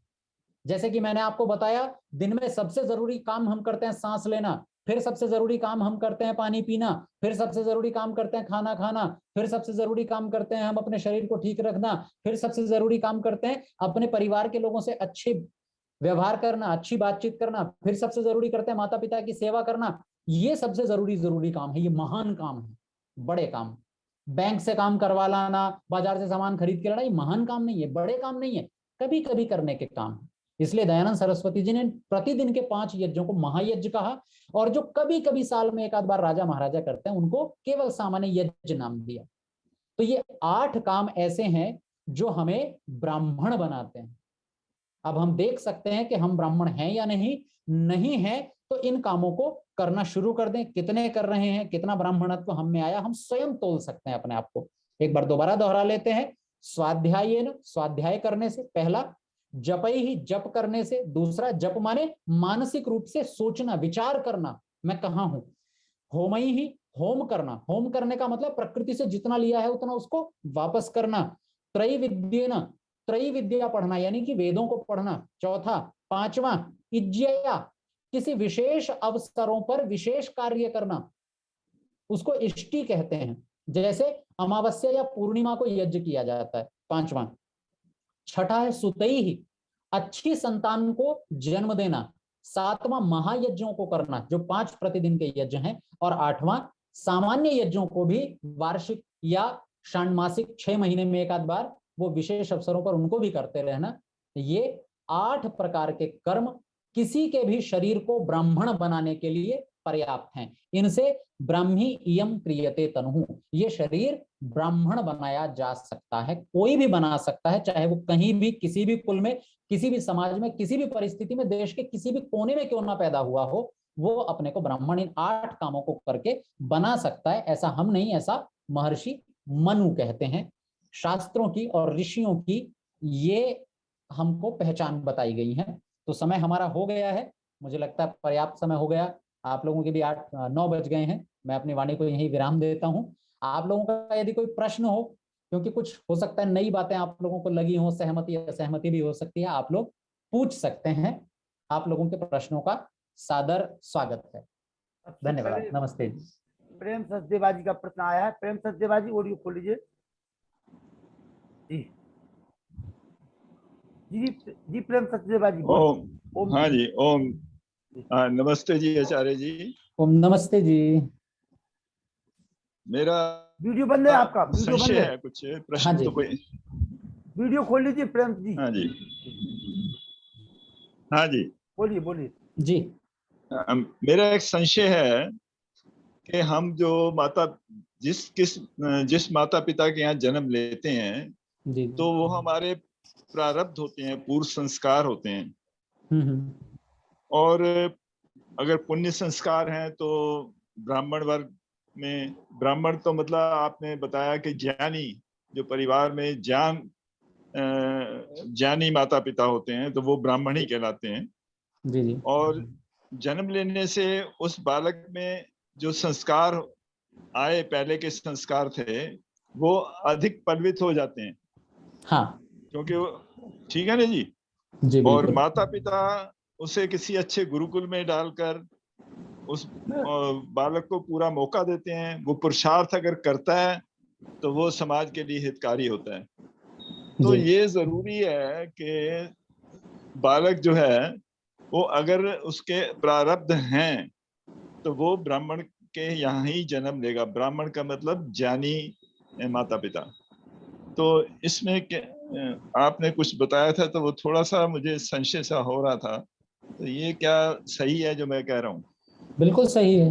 जैसे कि मैंने आपको बताया, दिन में सबसे जरूरी काम हम करते हैं सांस लेना, फिर सबसे जरूरी काम हम करते हैं पानी पीना, फिर सबसे जरूरी काम करते हैं खाना खाना, फिर सबसे जरूरी काम करते हैं हम अपने शरीर को ठीक रखना, फिर सबसे जरूरी काम करते हैं अपने परिवार के लोगों से अच्छे व्यवहार करना, अच्छी बातचीत करना, फिर सबसे जरूरी करते हैं माता पिता की सेवा करना। ये सबसे जरूरी काम है, ये महान काम है, बड़े काम। बैंक से काम करवा लाना, बाजार से सामान खरीद के लाना, ये महान काम नहीं है, बड़े काम नहीं है, कभी कभी करने के काम है। इसलिए दयानंद सरस्वती जी ने प्रतिदिन के 5 यज्ञों को महायज्ञ कहा, और जो कभी कभी साल में एक आध बार राजा महाराजा करते हैं उनको केवल सामान्य यज्ञ नाम दिया। तो ये 8 काम ऐसे हैं जो हमें ब्राह्मण बनाते हैं। अब हम देख सकते हैं कि हम ब्राह्मण हैं या नहीं, नहीं है तो इन कामों को करना शुरू कर दें। कितने कर रहे हैं, कितना ब्राह्मणत्व हम में आया, हम स्वयं तोल सकते हैं अपने आप को। एक बार दोबारा दोहरा लेते हैं। स्वाध्यायेन, स्वाध्याय करने से, पहला। जपई ही, जप करने से, दूसरा। जप माने मानसिक रूप से सोचना, विचार करना मैं कहाँ हूं। होमई ही, होम करना, होम करने का मतलब प्रकृति से जितना लिया है उतना उसको वापस करना। त्रैविद्येन, त्रयी विद्या पढ़ना यानी कि वेदों को पढ़ना, चौथा। पांचवा इज्जया, किसी विशेष अवसरों पर विशेष कार्य करना, उसको इष्टि कहते हैं। जैसे अमावस्या या पूर्णिमा को यज्ञ किया जाता है, पांचवा। छठा है सुतई ही, अच्छी संतान को जन्म देना। सातवां महायज्ञों को करना, जो 5 प्रतिदिन के यज्ञ हैं। और 8वां सामान्य यज्ञों को भी वार्षिक या षाण्मासिक 6 महीने में एक आध बार, वो विशेष अवसरों पर उनको भी करते रहना। ये 8 प्रकार के कर्म किसी के भी शरीर को ब्राह्मण बनाने के लिए पर्याप्त हैं। इनसे ब्राह्मी इयं क्रियते तनुः, ये शरीर ब्राह्मण बनाया जा सकता है, कोई भी बना सकता है, चाहे वो कहीं भी, किसी भी कुल में, किसी भी समाज में, किसी भी परिस्थिति में, देश के किसी भी कोने में क्यों ना पैदा हुआ हो, वो अपने को ब्राह्मण इन 8 कामों को करके बना सकता है। ऐसा हम नहीं, ऐसा महर्षि मनु कहते हैं। शास्त्रों की और ऋषियों की ये हमको पहचान बताई गई है। तो समय हमारा हो गया है, मुझे लगता है पर्याप्त समय हो गया। आप लोगों के भी 8-9 बज गए हैं। मैं अपनी वाणी को यहीं विराम देता हूं। आप लोगों का यदि कोई प्रश्न हो, क्योंकि कुछ हो सकता है नई बातें आप लोगों को लगी हो, सहमति या असहमति भी हो सकती है, आप लोग पूछ सकते हैं। आप लोगों के प्रश्नों का सादर स्वागत है। सबसे धन्यवाद, पहले नमस्ते जी। प्रेम सचदेवा जी का प्रश्न आया है। प्रेम सचदेवा जी, ऑडियो खोल लीजिए। जी जी जी, प्रेम सचदेवा जी बोलिए। ओम। ओम हाँ जी। जी, ओम। नमस्ते जी आचार्य जी। ओम नमस्ते जी। मेरा वीडियो बंद है आपका, वीडियो बंद संशय है। है, कुछ हाँ प्रश्न जी, तो कोई। वीडियो खोल लीजिए प्रेम जी। हाँ जी, हाँ जी। बोलिए बोलिए। जी मेरा एक संशय है कि हम जो जिस माता पिता के यहाँ जन्म लेते हैं, जी। तो वो हमारे प्रारब्ध होते हैं, पूर्व संस्कार होते हैं। हम्म। और अगर पुण्य संस्कार हैं तो ब्राह्मण वर्ग में, ब्राह्मण तो मतलब आपने बताया कि ज्ञानी, जो परिवार में ज्ञानी माता पिता होते हैं, तो वो ब्राह्मण ही कहलाते हैं। जी जी। और जन्म लेने से उस बालक में जो संस्कार आए, पहले के संस्कार थे, वो अधिक पल्वित हो जाते हैं, हाँ क्योंकि ठीक है ना जी। जी, और बिल्कुल। माता पिता उसे किसी अच्छे गुरुकुल में डालकर उस बालक को पूरा मौका देते हैं। वो पुरुषार्थ अगर करता है तो वो समाज के लिए हितकारी होता है। तो जी ये जरूरी है कि बालक जो है, वो अगर उसके प्रारब्ध हैं तो वो ब्राह्मण के यहाँ ही जन्म लेगा। ब्राह्मण का मतलब ज्ञानी माता पिता। तो इसमें आपने कुछ बताया था, तो वो थोड़ा सा मुझे संशय सा हो रहा था। तो ये क्या सही है जो मैं कह रहा हूँ? बिल्कुल सही है,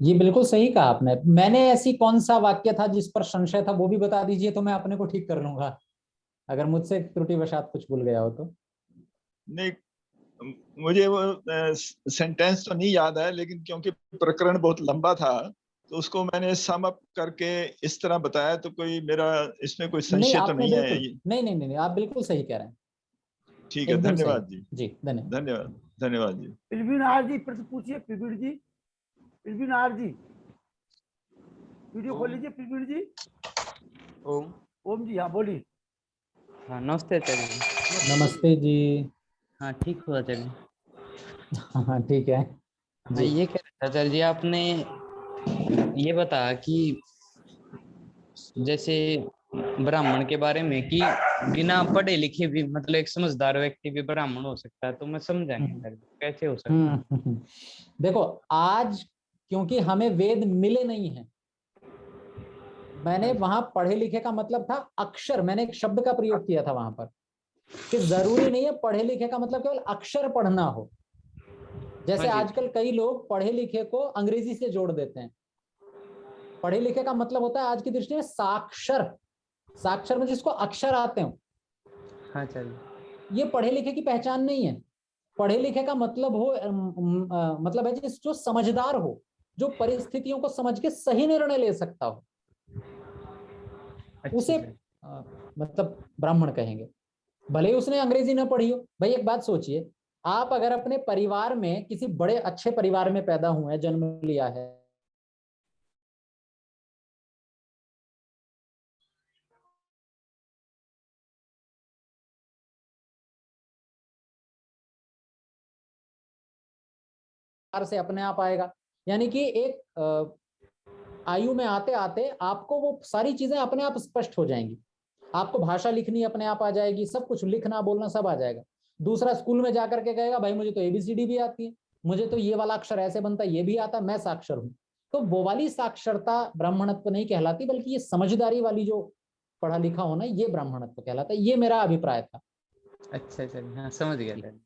ये बिल्कुल सही कहा आपने। मैंने ऐसी कौन सा वाक्य था जिस पर संशय था, वो भी बता दीजिए तो मैं अपने को ठीक कर लूंगा, अगर मुझसे त्रुटिवशात कुछ भूल गया हो तो। नहीं, मुझे वो सेंटेंस तो नहीं याद है, लेकिन क्योंकि प्रकरण बहुत लंबा था, तो उसको मैंने सम अप करके इस तरह बताया, तो कोई मेरा इसमें कोई नहीं, संशय तो आपने नहीं है बिल्कुल ये? नहीं, आप बिल्कुल सही कह रहे हैं, ठीक है, एकदम सही। धन्यवाद जी। जी धन्यवाद। धन्यवाद, धन्यवाद जी। प्रवीण आर जी प्रश्न पूछिए। प्रवीण जी, प्रवीण आर जी, वीडियो खोल लीजिए। प्रवीण जी। ओम। ओम जी, हाँ बोलिए। हाँ, नमस्ते आचार्य जी। नमस्ते जी। हाँ, ठीक हो आचार्य जी। हाँ ठीक है हाँ, जी। ये कह रहे थे आचार्य जी, आपने ये बताया कि जैसे ब्राह्मण के बारे में कि बिना पढ़े लिखे भी, मतलब एक समझदार व्यक्ति भी ब्राह्मण हो सकता है, तो मैं समझा नहीं आचार्य जी, कैसे हो सकता है? देखो, आज क्योंकि हमें वेद मिले नहीं हैं, मैंने वहां पढ़े लिखे का मतलब था अक्षर, मैंने एक शब्द का प्रयोग किया था वहां पर कि जरूरी नहीं है पढ़े लिखे का मतलब केवल अक्षर पढ़ना हो। जैसे हाँ जी। आजकल कई लोग पढ़े लिखे को अंग्रेजी से जोड़ देते हैं। पढ़े लिखे का मतलब होता है आज की दृष्टि में साक्षर, साक्षर में जिसको अक्षर आते हो। हाँ आचार्य जी। ये पढ़े लिखे की पहचान नहीं है। पढ़े लिखे का मतलब हो मतलब है जो समझदार हो, जो परिस्थितियों को समझ के सही निर्णय ले सकता हो, अच्छा उसे आचार्य। मतलब ब्राह्मण कहेंगे, भले ही उसने अंग्रेजी ना पढ़ी हो। भाई एक बात सोचिए, आप अगर अपने परिवार में किसी बड़े अच्छे परिवार में पैदा हुए हैं, जन्म लिया है, से अपने आप आएगा। यानी कि एक आयु में आते आते आपको वो सारी चीजें अपने आप स्पष्ट हो जाएंगी। आपको भाषा लिखनी अपने आप आ जाएगी, सब कुछ लिखना बोलना सब आ जाएगा। दूसरा स्कूल में जाकर के कहेगा भाई मुझे तो एबीसीडी भी आती है, मुझे तो ये वाला अक्षर ऐसे बनता है, ये भी आता, मैं साक्षर हूं। तो वो वाली साक्षरता ब्राह्मणत्व नहीं कहलाती, बल्कि ये समझदारी वाली जो पढ़ा लिखा होना, ये ब्राह्मणत्व कहलाता है। ये मेरा अभिप्राय था। अच्छा आचार्य, हाँ समझ गया आचार्य।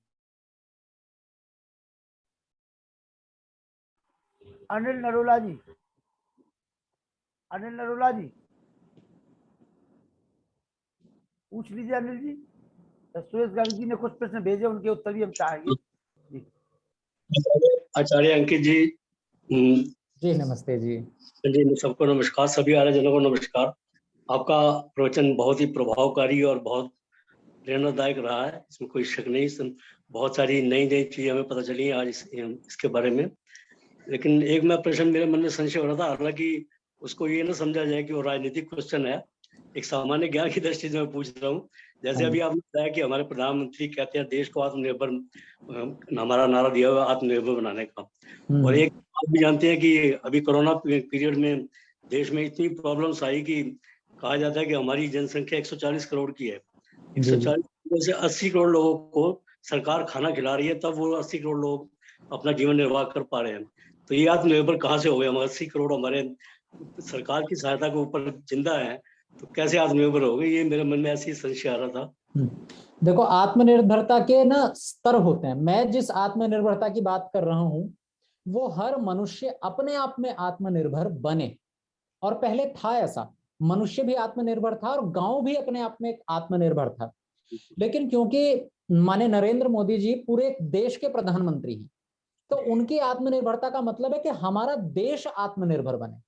अनिल नरोला जी, अनिल नरोला जी पूछ लीजिए अनिल जी। सुरेश गर्ग जी ने कुछ प्रश्न भेजे, उनके उत्तर भी हम चाहेंगे जी। आचार्य अंकित जी, जी नमस्ते जी। जी सबको नमस्कार, सभी आर्यजनों को नमस्कार। आपका प्रवचन बहुत ही प्रभावकारी और बहुत प्रेरणादायक रहा है, इसमें कोई शक नहीं। बहुत सारी नई नई चीजें हमें पता चली आज इसके बारे में। लेकिन एक मैं प्रश्न मेरे मन में संशय हो रहा था, हालांकि उसको ये ना समझा जाए कि वो राजनीतिक क्वेश्चन है, एक सामान्य ज्ञान की दृष्टि से मैं पूछ रहा हूँ। जैसे अभी आपने बताया कि हमारे प्रधानमंत्री कहते हैं देश को आत्मनिर्भर, हमारा नारा दिया हुआ आत्मनिर्भर बनाने का। और एक आप भी जानते हैं कि अभी कोरोना पीरियड में देश में इतनी प्रॉब्लम्स आई कि कहा जाता है कि हमारी जनसंख्या 140 करोड़ की है। 140 करोड़ से 80 करोड़ लोगों को सरकार खाना खिला रही है, तब वो 80 करोड़ लोग अपना जीवन निर्वाह कर पा रहे हैं। तो ये आत्मनिर्भर कहाँ से हो गए? हम 80 करोड़ हमारे सरकार की सहायता के ऊपर जिंदा है, तो कैसे आत्मनिर्भर हो गए? ये मेरे मन में ऐसी संशय आ रहा था। देखो, आत्मनिर्भरता के ना स्तर होते हैं। मैं जिस आत्मनिर्भरता की बात कर रहा हूं वो हर मनुष्य अपने आप में आत्मनिर्भर बने, और पहले था ऐसा, मनुष्य भी आत्मनिर्भर था और गांव भी अपने आप में आत्मनिर्भर था। लेकिन क्योंकि माने नरेंद्र मोदी जी पूरे देश के प्रधानमंत्री हैं, तो उनकी आत्मनिर्भरता का मतलब है कि हमारा देश आत्मनिर्भर बने।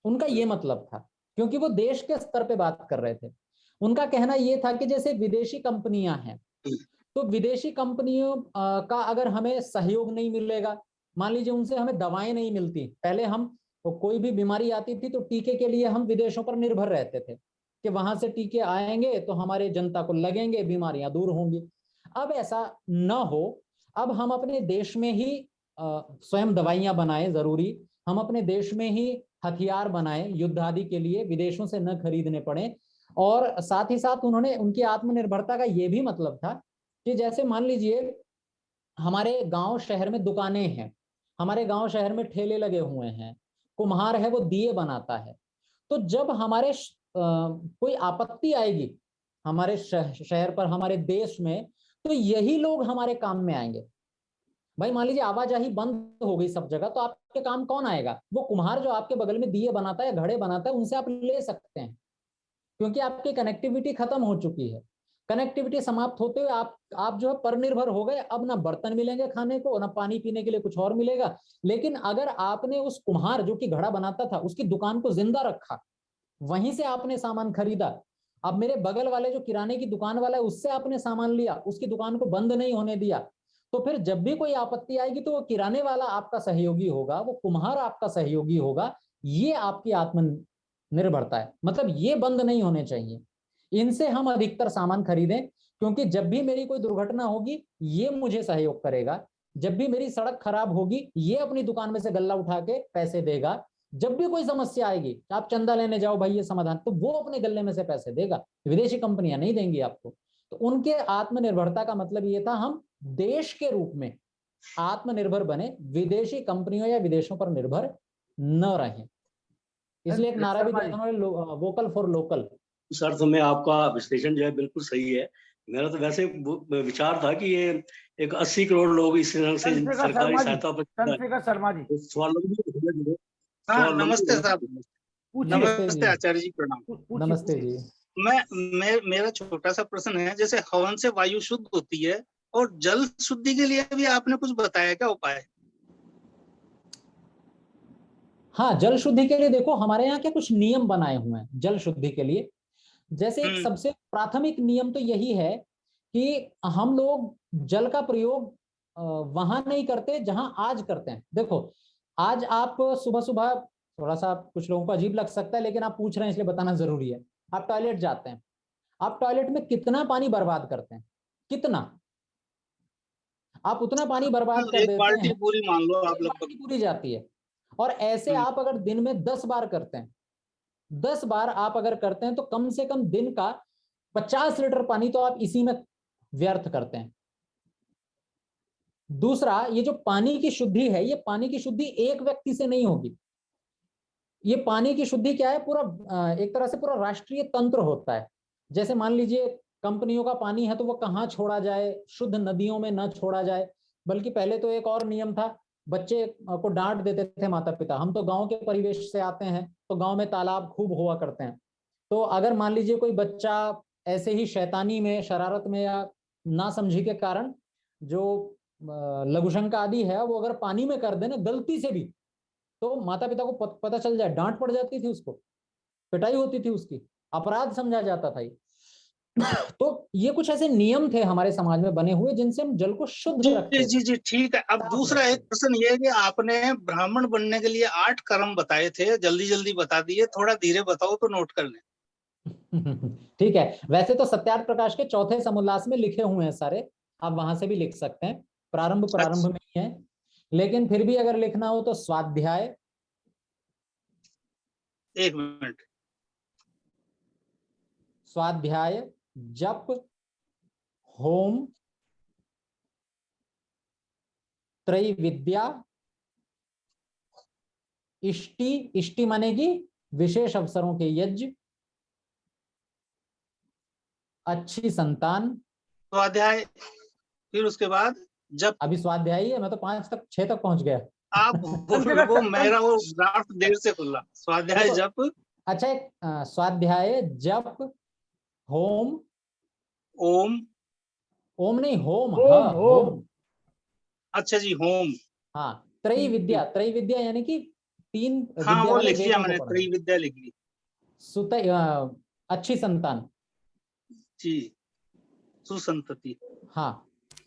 उनका ये मतलब था, क्योंकि वो देश के स्तर पे बात कर रहे थे। उनका कहना ये था कि जैसे विदेशी कंपनियां हैं, तो विदेशी कंपनियों का अगर हमें सहयोग नहीं मिलेगा, मान लीजिए उनसे हमें दवाएं नहीं मिलती, पहले हम कोई भी बीमारी आती थी तो टीके के लिए हम विदेशों पर निर्भर रहते थे कि वहां से टीके आएंगे तो हमारे जनता को लगेंगे, बीमारियां दूर होंगी। अब ऐसा न हो, अब हम अपने देश में ही स्वयं दवाइयां बनाएं, जरूरी हम अपने देश में ही हथियार बनाएं युद्ध आदि के लिए, विदेशों से न खरीदने पड़े। और साथ ही साथ उन्होंने, उनकी आत्मनिर्भरता का यह भी मतलब था कि जैसे मान लीजिए हमारे गांव शहर में दुकानें हैं, हमारे गांव शहर में ठेले लगे हुए हैं, कुम्हार है वो दिए बनाता है, तो जब हमारे कोई आपत्ति आएगी हमारे शहर पर, हमारे देश में, तो यही लोग हमारे काम में आएंगे। भाई मान लीजिए आवाजाही बंद हो गई सब जगह, तो आपके काम कौन आएगा? वो कुम्हार जो आपके बगल में दिए बनाता है, घड़े बनाता है, उनसे आप ले सकते हैं, क्योंकि आपकी कनेक्टिविटी खत्म हो चुकी है। कनेक्टिविटी समाप्त होते हुए आप जो है परनिर्भर हो गए। अब ना बर्तन मिलेंगे खाने को, ना पानी पीने के लिए कुछ और मिलेगा। लेकिन अगर आपने उस कुम्हार जो कि घड़ा बनाता था उसकी दुकान को जिंदा रखा, वहीं से आपने सामान खरीदा, अब मेरे बगल वाले जो किराने की दुकान वाला है उससे आपने सामान लिया, उसकी दुकान को बंद नहीं होने दिया, तो फिर जब भी कोई आपत्ति आएगी तो वो किराने वाला आपका सहयोगी होगा, वो कुम्हार आपका सहयोगी होगा। ये आपकी आत्मनिर्भरता है। मतलब ये बंद नहीं होने चाहिए, इनसे हम अधिकतर सामान खरीदें, क्योंकि जब भी मेरी कोई दुर्घटना होगी ये मुझे सहयोग करेगा, जब भी मेरी सड़क खराब होगी ये अपनी दुकान में से गल्ला उठा के पैसे देगा, जब भी कोई समस्या आएगी आप चंदा लेने जाओ भाई ये समाधान, तो वो अपने गल्ले में से पैसे देगा, विदेशी कंपनियां नहीं देंगी आपको। तो उनके आत्मनिर्भरता का मतलब ये था हम देश के रूप में आत्मनिर्भर बने, विदेशी कंपनियों या विदेशों पर निर्भर न रहें। इसलिए एक नारा भी दिया उन्होंने, वोकल फॉर लोकल। सर, तो मैं आपका विश्लेषण जो है बिल्कुल सही है। मेरा तो वैसे विचार था कि ये एक 80 करोड़ लोग इस रंग से सरकारी सहायता पर, चंद्रशेखर शर्मा जी नमस्ते साहब। नमस्ते आचार्य जी, प्रणाम। नमस्ते जी। मेरा छोटा सा प्रश्न है, जैसे हवन से वायु शुद्ध होती है और जल शुद्धि के लिए भी आपने कुछ बताया क्या उपाय? हाँ, जल शुद्धि के लिए देखो हमारे यहाँ के कुछ नियम बनाए हुए हैं जल शुद्धि के लिए। जैसे एक सबसे प्राथमिक नियम तो यही है कि हम लोग जल का प्रयोग वहां नहीं करते जहां आज करते हैं। देखो आज आप सुबह सुबह, थोड़ा सा कुछ लोगों को अजीब लग सकता है लेकिन आप पूछ रहे हैं इसलिए बताना जरूरी है, आप टॉयलेट जाते हैं, आप टॉयलेट में कितना पानी बर्बाद करते हैं? कितना? आप उतना पानी बर्बाद कर देते बाल्टी हैं, पूरी मान लो आप, लगभग पूरी जाती है। और ऐसे आप अगर दिन में 10 बार करते हैं, 10 बार आप अगर करते हैं, तो कम से कम दिन का 50 लीटर पानी तो आप इसी में व्यर्थ करते हैं। दूसरा, ये जो पानी की शुद्धि है, ये पानी की शुद्धि एक व्यक्ति से नहीं होगी। ये पानी की शुद्धि क्या है? पूरा एक तरह से पूरा राष्ट्रीय तंत्र होता है। जैसे मान लीजिए कंपनियों का पानी है तो वो कहाँ छोड़ा जाए? शुद्ध नदियों में ना छोड़ा जाए, बल्कि पहले तो एक और नियम था बच्चे को डांट देते थे माता पिता। हम तो गांव के परिवेश से आते हैं, तो गांव में तालाब खूब हुआ करते हैं। तो अगर मान लीजिए कोई बच्चा ऐसे ही शैतानी में, शरारत में या ना समझी के कारण जो लघुशंका आदि है वो अगर पानी में कर देना गलती से भी, तो माता पिता को पता चल जाए, डांट पड़ जाती थी, उसको पिटाई होती थी, उसकी अपराध समझा जाता था ये। तो ये कुछ ऐसे नियम थे हमारे समाज में बने हुए जिनसे हम जल को शुद्ध रखते जी थे। जी जी ठीक है। अब साफ दूसरा रखते एक प्रश्न ये है कि आपने ब्राह्मण बनने के लिए 8 कर्म बताए थे, जल्दी जल्दी बता दिए, थोड़ा धीरे बताओ तो नोट कर लें। ठीक है, वैसे तो सत्यार्थ प्रकाश के चौथे समोल्लास में लिखे हुए हैं सारे, आप वहां से भी लिख सकते हैं, प्रारंभ अच्छा, में ही है। लेकिन फिर भी अगर लिखना हो तो स्वाध्याय, 1 मिनट। स्वाध्याय, जप, होम, त्रैविद्या, इष्टि, इष्टि मानेगी विशेष अवसरों के यज्ञ, अच्छी संतान। स्वाध्याय, फिर उसके बाद जब अभी स्वाध्याय है, मैं तो 6 तक पहुंच गया। आप वो मेरा वो ड्राफ्ट देर से खुला। स्वाध्याय देखो, जप, अच्छा एक स्वाध्याय, जप, होम, ओम, ओम नहीं होम, होम, हाँ होम। होम, अच्छा जी होम, हाँ त्रैविद्या, त्रैविद्या यानी कि 3 हाँ विद्या वो वाले लिख लिया वेदों को मैंने, पढ़ना, त्रैविद्या लिख ली सुत अच्छी संतान, जी, सुसंतति। हाँ,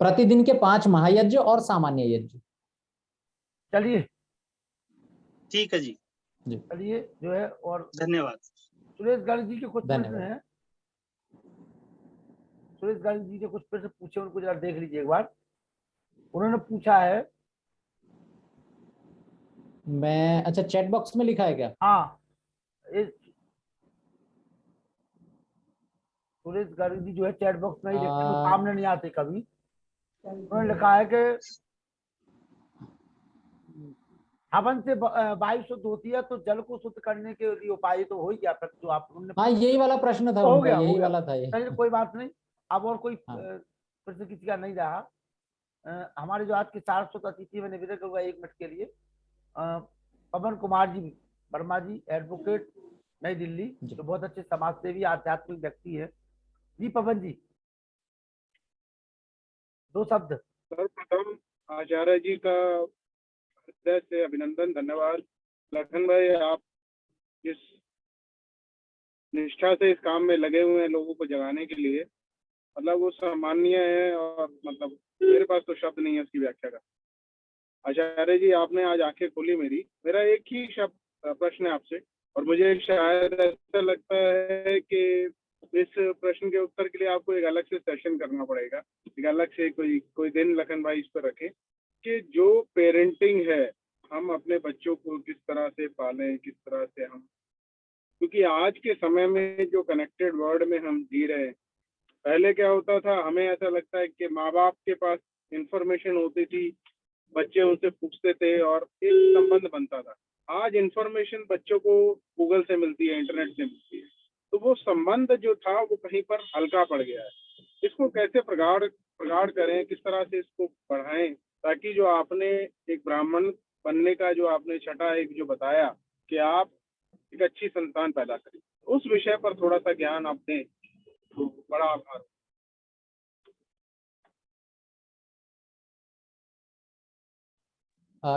प्रतिदिन के 5 महायज्ञ और सामान्य यज्ञ। चलिए ठीक है जी, चलिए जो है, और धन्यवाद। सुरेश गर्ग जी के कुछ प्रश्न धन्यवाद। हैं। सुरेश गर्ग जी ने कुछ प्रश्न पूछे, उनको जरा देख लीजिए एक बार। उन्होंने पूछा है, मैं, अच्छा चैट बॉक्स में लिखा है क्या? हाँ, सुरेश गर्ग जी जो है चैट बॉक्स में ही लिखते हैं, वो सामने नहीं आते कभी। उन्होंने लिखा है कि हवन से वायु शुद्ध होती है, तो जल को शुद्ध करने के लिए उपाय तो हो ही गया, फिर जो आप उन्होंने हाँ यही वाला प्रश्न था हो उनका, गया, हो यही गया। वाला था ये। चलिए कोई बात नहीं, अब और कोई हाँ। प्रश्न किसी का नहीं रहा। हमारे जो आज के सारस्वत अतिथि में निवेदन करूंगा 1 मिनट के लिए, पवन कुमार जी वर्मा जी, एडवोकेट, नई दिल्ली, जो बहुत अच्छे समाज सेवी आध्यात्मिक व्यक्ति है। जी पवन जी, 2 शब्द। सर्वप्रथम आचार्य जी का हृदय से अभिनंदन, धन्यवाद। लखन भाई, आप जिस निष्ठा से इस काम में लगे हुए हैं लोगों को जगाने के लिए, मतलब वो सम्माननीय है, और मतलब मेरे पास तो शब्द नहीं है उसकी व्याख्या का। आचार्य जी, आपने आज आंखें खोली मेरी। मेरा एक ही शब्द प्रश्न है आपसे, और मुझे शायद ऐसा लगता है कि इस प्रश्न के उत्तर के लिए आपको एक अलग से सेशन करना पड़ेगा, एक अलग से कोई दिन लखन भाई इस पर रखें कि जो पेरेंटिंग है, हम अपने बच्चों को किस तरह से पालें, किस तरह से हम, क्योंकि आज के समय में जो कनेक्टेड वर्ल्ड में हम जी रहे हैं, पहले क्या होता था, हमें ऐसा लगता है कि माँ बाप के पास इंफॉर्मेशन होती थी, बच्चे उनसे पूछते थे और एक संबंध बनता था। आज इंफॉर्मेशन बच्चों को गूगल से मिलती है, इंटरनेट से मिलती है, तो वो संबंध जो था वो कहीं पर हल्का पड़ गया है। इसको कैसे प्रगाढ़ करें, किस तरह से इसको बढ़ाएं, ताकि जो आपने एक ब्राह्मण बनने का जो आपने छठा एक जो बताया कि आप एक अच्छी संतान पैदा करें, उस विषय पर थोड़ा सा ज्ञान आप दें तो बड़ा आभार।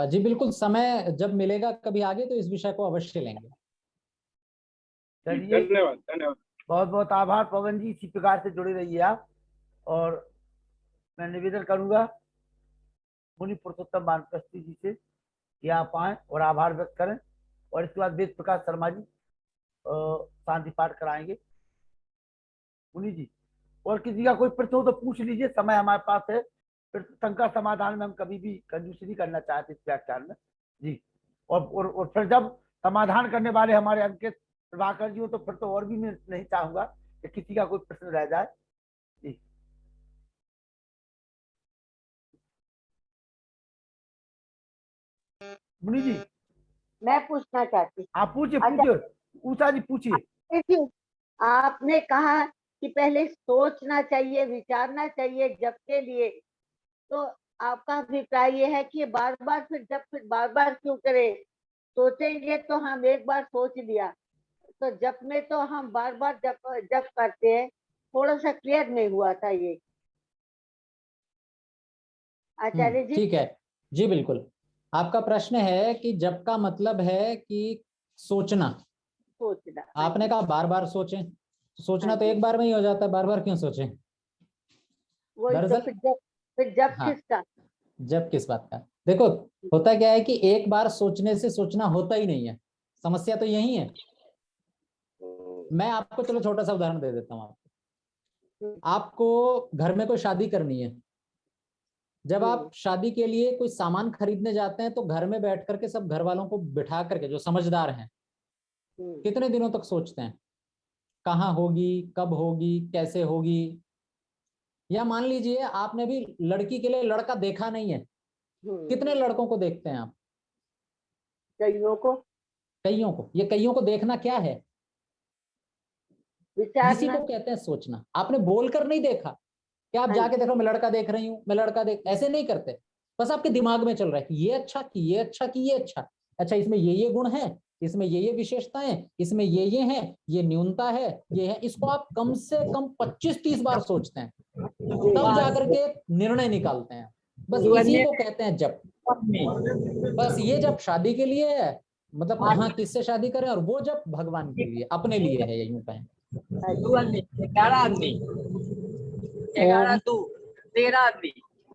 जी बिल्कुल, समय जब मिलेगा कभी आगे तो इस विषय को अवश्य लेंगे। चलिए धन्यवाद, धन्यवाद। बहुत बहुत आभार पवन जी, इसी प्रकार से जुड़े रहिए आप। और मैं निवेदन करूंगा मुनि पुरुषोत्तम वानप्रस्थी जी से कि आप आए और आभार व्यक्त करें, और इसके बाद वेद प्रकाश शर्मा जी शांति पाठ कराएंगे। मुनि जी, और किसी का कोई प्रश्न हो तो पूछ लीजिए, समय हमारे पास है। फिर शंका समाधान में हम कभी भी कंजूसी नहीं करना चाहते इस व्याख्यान में जी। और फिर जब समाधान करने वाले हमारे अंकित प्रभाकर जी हो, तो फिर तो और भी मैं नहीं चाहूंगा कि किसी का कोई प्रश्न रह जाए जी। मुनि जी, मैं पूछना चाहती हूँ। आप पूछिए अच्छा, पूछिए, ऊषा जी पूछिए। देखिए, आपने कहा कि पहले सोचना चाहिए, विचारना चाहिए जब के लिए, तो आपका अभिप्राय ये है कि बार बार फिर बार बार क्यों करे? सोचेंगे तो हम एक बार सोच लिया, तो जप में तो हम बार बार जप करते हैं। थोड़ा सा क्लियर नहीं हुआ था ये आचार्य जी। ठीक है जी, बिल्कुल। आपका प्रश्न है कि जप का मतलब है कि सोचना। सोचना, आपने कहा बार बार सोचें, सोचना हाँ तो जी। एक बार में ही हो जाता है, बार बार क्यों सोचें? वही तो, दरअसल फिर जप हाँ, किसका? जब किस बात का? देखो, होता क्या है कि एक बार सोचने से सोचना होता ही नहीं है। समस्या तो यही है। मैं आपको चलो छोटा सा उदाहरण दे देता हूँ। आपको घर में कोई शादी करनी है। जब आप शादी के लिए कोई सामान खरीदने जाते हैं तो घर में बैठ करके सब घर वालों को बिठा करके, जो समझदार हैं, कितने दिनों तक सोचते हैं कहाँ होगी, कब होगी, कैसे होगी। या मान लीजिए आपने भी लड़की के लिए लड़का देखा नहीं है, कितने लड़कों को देखते हैं आप? कईयों को। कईयों को। ये कईयों को देखना क्या है? इसी विचारना। को कहते हैं सोचना। आपने बोलकर नहीं देखा कि आप हाँ जाके देखो मैं लड़का देख रही हूँ, मैं लड़का देख, ऐसे नहीं करते। बस आपके दिमाग में चल रहा है कि ये अच्छा, कि ये अच्छा, कि ये अच्छा, अच्छा इसमें ये गुण है, इसमें ये विशेषताएं, इसमें ये हैं, ये न्यूनता है, ये है। इसको आप कम से कम 25-30 बार सोचते हैं, तब जाकर के निर्णय निकालते हैं। बस इसी को कहते हैं जप। बस ये जप शादी के लिए है, मतलब कहाँ किससे शादी करें, और वो जप भगवान के लिए, अपने लिए है, यूं कहें। 11 आदमी, 11 2 13 आदमी।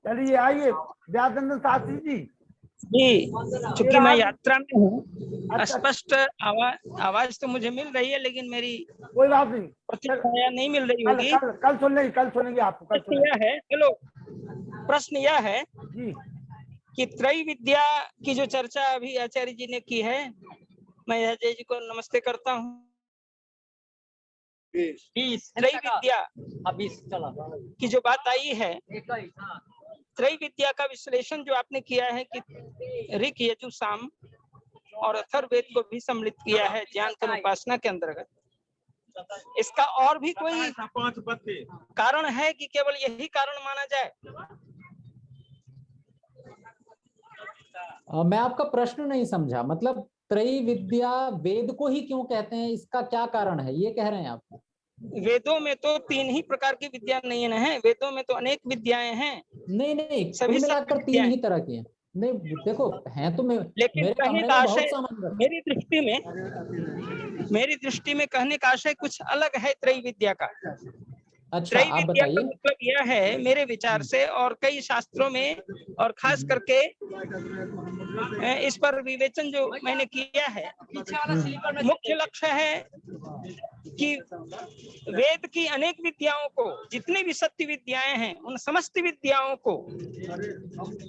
चलिए आइए व्यासनंदन शास्त्री जी। जी, चूंकि मैं यात्रा में हूँ, अच्छा, स्पष्ट आवाज तो मुझे मिल रही है, लेकिन मेरी कोई बात नहीं, प्रतिक्रिया नहीं मिल रही कल होगी। कल कल सुनेंगे आपको, कल प्रश्न सुनेंगे। यह है, हेलो, प्रश्न यह है जी, कि त्रय विद्या की जो चर्चा अभी आचार्य जी ने की है, मैं अजय जी को नमस्ते करता हूँ। त्रय विद्या की जो बात आई है, त्रय विद्या का विश्लेषण जो आपने किया है कि ऋक, यजु, साम और अथर्ववेद को भी सम्मिलित किया है ज्ञान कर्म उपासना के अंतर्गत, इसका और भी कोई कारण है कि केवल यही कारण माना जाए? मैं आपका प्रश्न नहीं समझा। मतलब त्रय विद्या वेद को ही क्यों कहते हैं, इसका क्या कारण है, ये कह रहे हैं आप? वेदों में तो 3 ही प्रकार की विद्या नहीं है, वेदों में तो अनेक विद्याएं हैं। नहीं, सभी कुल मिलाकर 3 ही तरह की हैं। नहीं देखो, हैं तो लेकिन मेरे कहने कमरे का में आशय, बहुत सामान रखा। मेरी दृष्टि में कहने का आशय कुछ अलग है त्रय विद्या का। अच्छा, त्रय आप विद्या का बताइए। मतलब यह है मेरे विचार से, और कई शास्त्रों में, और खास करके इस पर विवेचन जो मैंने किया है, मुख्य लक्ष्य है कि वेद की अनेक विद्याओं को, जितनी भी सत्य विद्याएं हैं, उन समस्त विद्याओं को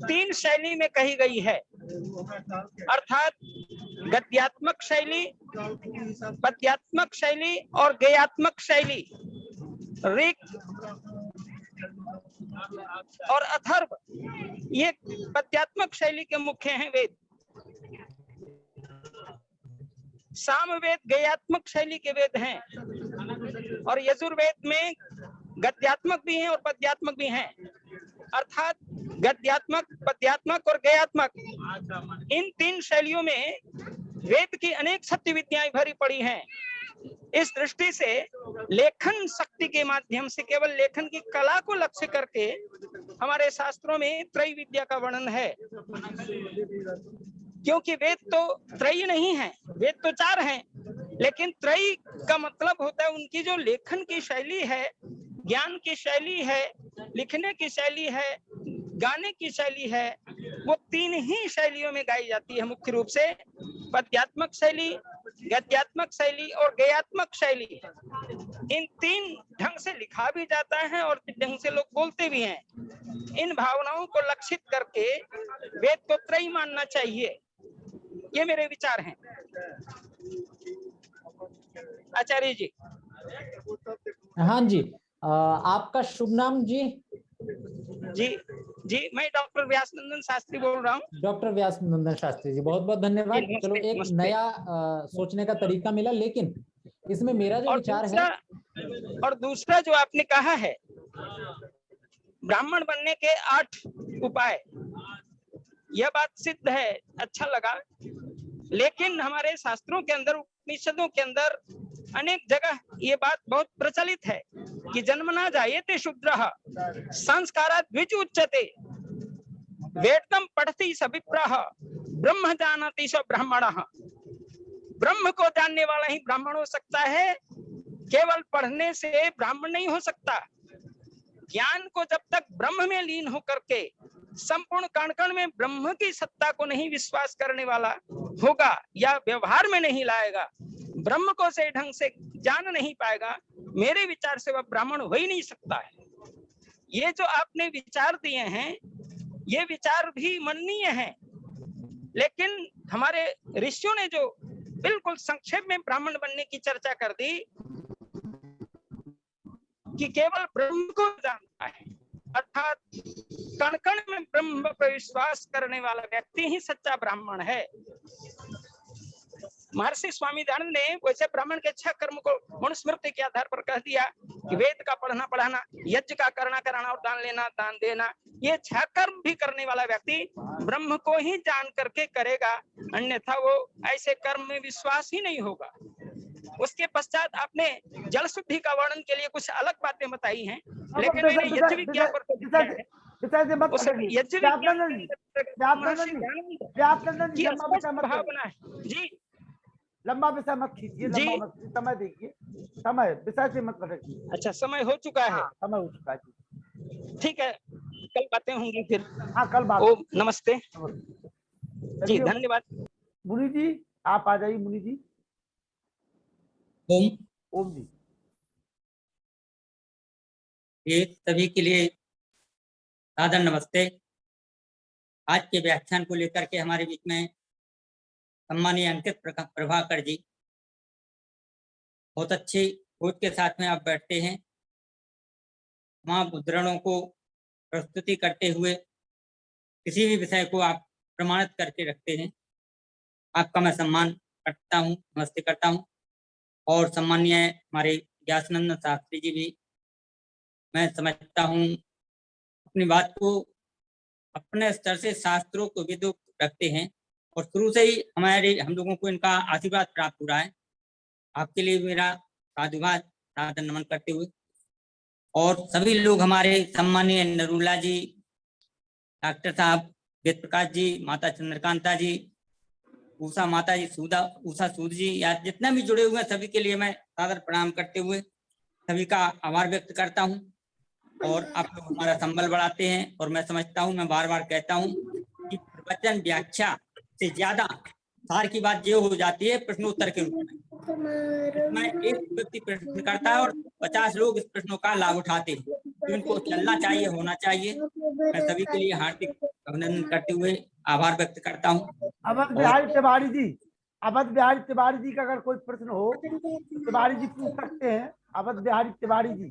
3 शैली में कही गई है, अर्थात गद्यात्मक शैली, पद्यात्मक शैली और गयात्मक शैली। ऋक और अथर्व ये पद्यात्मक शैली के मुख्य हैं वेद। सामवेद गयात्मक शैली के वेद हैं, और यजुर्वेद में गद्यात्मक भी हैं और पद्यात्मक भी हैं, अर्थात गद्यात्मक, पद्यात्मक और गयात्मक, इन 3 शैलियों में वेद की अनेक सत्य विद्याएं भरी पड़ी हैं। इस दृष्टि से लेखन शक्ति के माध्यम से, केवल लेखन की कला को लक्ष्य करके हमारे शास्त्रों में त्रय विद्या का वर्णन है। क्योंकि वेद तो त्रय नहीं है, वेद तो 4 हैं, लेकिन त्रय का मतलब होता है उनकी जो लेखन की शैली है, ज्ञान की शैली है, लिखने की शैली है, गाने की शैली है, वो 3 ही शैलियों में गाई जाती है मुख्य रूप से, पद्यात्मक शैली, गद्यात्मक शैली और गयात्मक शैली। इन 3 ढंग से लिखा भी जाता है और ढंग से लोग बोलते भी हैं। इन भावनाओं को लक्षित करके वेद को त्रय मानना चाहिए, ये मेरे विचार हैं आचार्य जी। हाँ जी, आपका शुभ नाम जी? जी, मैं डॉक्टर व्यासनंदन शास्त्री बोल रहा हूँ। डॉक्टर व्यासनंदन शास्त्री जी, बहुत बहुत धन्यवाद। चलो, एक नया सोचने का तरीका मिला, लेकिन इसमें मेरा जो विचार है, और दूसरा जो आपने कहा है, ब्राह्मण बनने के 8 उपाय। यह बात सिद्ध है, अच्छा लगा। लेकिन हमारे शास्त्रों के अंदर, उपनिषदों के अंदर अनेक जगह ये बात बहुत प्रचलित है कि जन्मना जायते शूद्रः संस्कारात् द्विज उच्यते, वेदम पठति स विप्रः ब्रह्म जानति स ब्राह्मणः। ब्रह्म को जानने वाला ही ब्राह्मण हो सकता है, केवल पढ़ने से ब्राह्मण नहीं हो सकता। ज्ञान को जब तक ब्रह्म में लीन होकर के संपूर्ण कण कण में ब्रह्म की सत्ता को नहीं विश्वास करने वाला होगा या व्यवहार में नहीं लाएगा, ब्रह्म को सही ढंग से जान नहीं पाएगा, मेरे विचार से वह ब्राह्मण हो ही नहीं सकता है। ये जो आपने विचार दिए हैं, ये विचार भी माननीय है, लेकिन हमारे ऋषियों ने जो बिल्कुल संक्षेप में ब्राह्मण बनने की चर्चा कर दी कि केवल ब्रह्म को जानता है, अर्थात कण कण में ब्रह्म पर विश्वास करने वाला व्यक्ति ही सच्चा ब्राह्मण है। महर्षि स्वामी दयानंद ने वैसे ब्राह्मण के 6 कर्म को मनुस्मृति के आधार पर कह दिया कि वेद का पढ़ना पढ़ाना, यज्ञ का करना कराना और दान लेना दान देना, ये 6 कर्म भी करने वाला व्यक्ति ब्रह्म को ही जान करके करेगा, अन्यथा वो ऐसे कर्म में विश्वास ही नहीं होगा। उसके पश्चात आपने जल शुद्धि का वर्णन के लिए कुछ अलग बातें बताई हैं, लेकिन मैंने यज्ञ विज्ञान पर भावना है जी। लंबा विषय मत खींचिए, लंबा मत, समय देखिए, समय विषय से मत भटकिए। अच्छा, समय हो चुका है। समय हो चुका है जी। ठीक है, कल बातें होंगी फिर। हाँ, कल बात। ओम नमस्ते जी, धन्यवाद। मुनि जी आप आ जाइए। मुनि जी ओम। ओम जी। ये सभी के लिए सादर नमस्ते। आज के व्याख्यान को लेकर के हमारे बीच में सम्मानीय अंकित प्रभाकर जी बहुत अच्छी सोच के साथ में आप बैठते हैं, तमाम उद्धरणों को प्रस्तुति करते हुए किसी भी विषय को आप प्रमाणित करके रखते हैं। आपका मैं सम्मान करता हूँ, नमस्ते करता हूँ। और सम्मानीय हमारे व्यासनंदन शास्त्री जी भी, मैं समझता हूँ अपनी बात को अपने स्तर से शास्त्रों को विदुष रखते हैं और शुरू से ही हम लोगों को इनका आशीर्वाद प्राप्त हो रहा है। आपके लिए मेरा साधुवाद सादर नमन करते हुए, और सभी लोग हमारे सम्मानीय नरूला जी, डॉक्टर साहब वेद प्रकाश जी, माता चंद्रकांता जी, उषा माता जी, उषा सूद जी, या जितने भी जुड़े हुए हैं सभी के लिए मैं सादर प्रणाम करते हुए सभी का आभार व्यक्त करता हूं। और आप लोग हमारा संबल बढ़ाते हैं, और मैं समझता हूं, मैं बार बार कहता हूं कि प्रवचन व्याख्या से ज्यादा सार की बात ये हो जाती है प्रश्नोत्तर के रूप में एक व्यक्ति प्रश्न करता है और 50 लोग इस प्रश्नों का लाभ उठाते हैं, तो इनको चलना चाहिए, होना चाहिए। मैं सभी के लिए हार्दिक अभिनंदन करते हुए आभार व्यक्त करता हूँ। अवध बिहारी तिवारी जी, अवध बिहारी तिवारी जी का अगर कोई प्रश्न हो, तिवारी जी पूछ सकते हैं। अवध बिहारी तिवारी जी,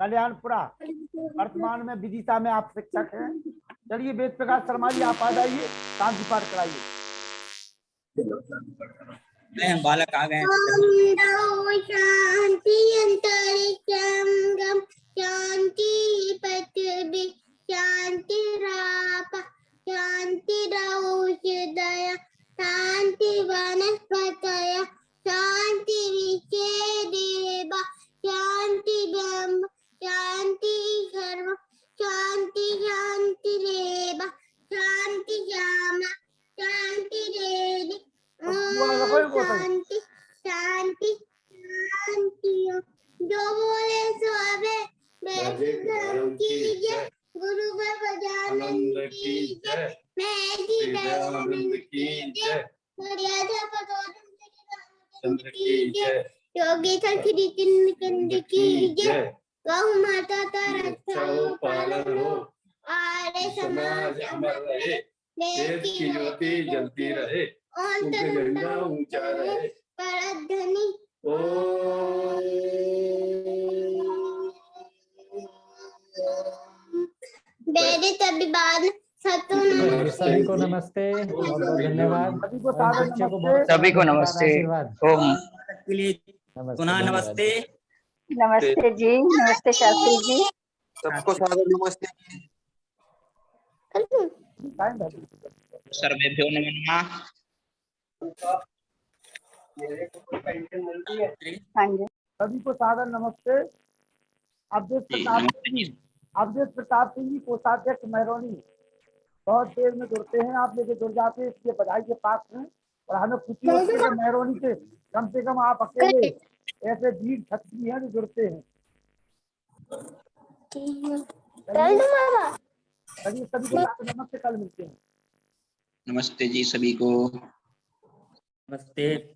कल्याणपुरा, वर्तमान में विदिशा में आप शिक्षक हैं। चलिए वेद प्रकाश शर्मा जी आप आ जाइए, शांति पाठ कराइए। बालक आ गए। शांति अंतरिक्षं शांति पृथ्वी शांति राप शांति औषधय शांति वनस्पतय शांति विषय शांति ब्रह्म शांति सर्व शांति शांति रेव शांति श्याम शांति रेव शांति शांति शांति जो बोले सोवे धर्म की जय गुरु गजानंद की जय महजी दयानंद की जय मर्यादा चंद्र की जय योगी श्री चिन्मकंद की जय गौ माता का रक्षा हो पालन हो आर्य समाज अमर रहे देश की ज्योति जलती रहे उनका झंडा ऊंचा रहे परधनी वेदित अभिवादन सभी को नमस्ते, बहुत धन्यवाद। सभी को नमस्ते। ओम पुनः नमस्ते। नमस्ते जी, नमस्ते शास्त्री जी, सबको सादर नमस्ते। टाइम है। सर्वेभ्यो नमः। सभी को सादर नमस्ते। अवधेश प्रताप सिंह जी कोषाध्यक्ष महरौनी बहुत देर में जुड़ते हैं, आप लेके जुड़ जाते हैं, इसलिए बधाई के पात्र हैं। और हमें खुशी होती है कि महरौनी से कम आप अकेले ऐसे वीर क्षत्रिय हैं जो जुड़ते हैं। चलिए सभी को सादर नमस्ते, कल मिलते हैं। नमस्ते जी सभी को। नमस्ते।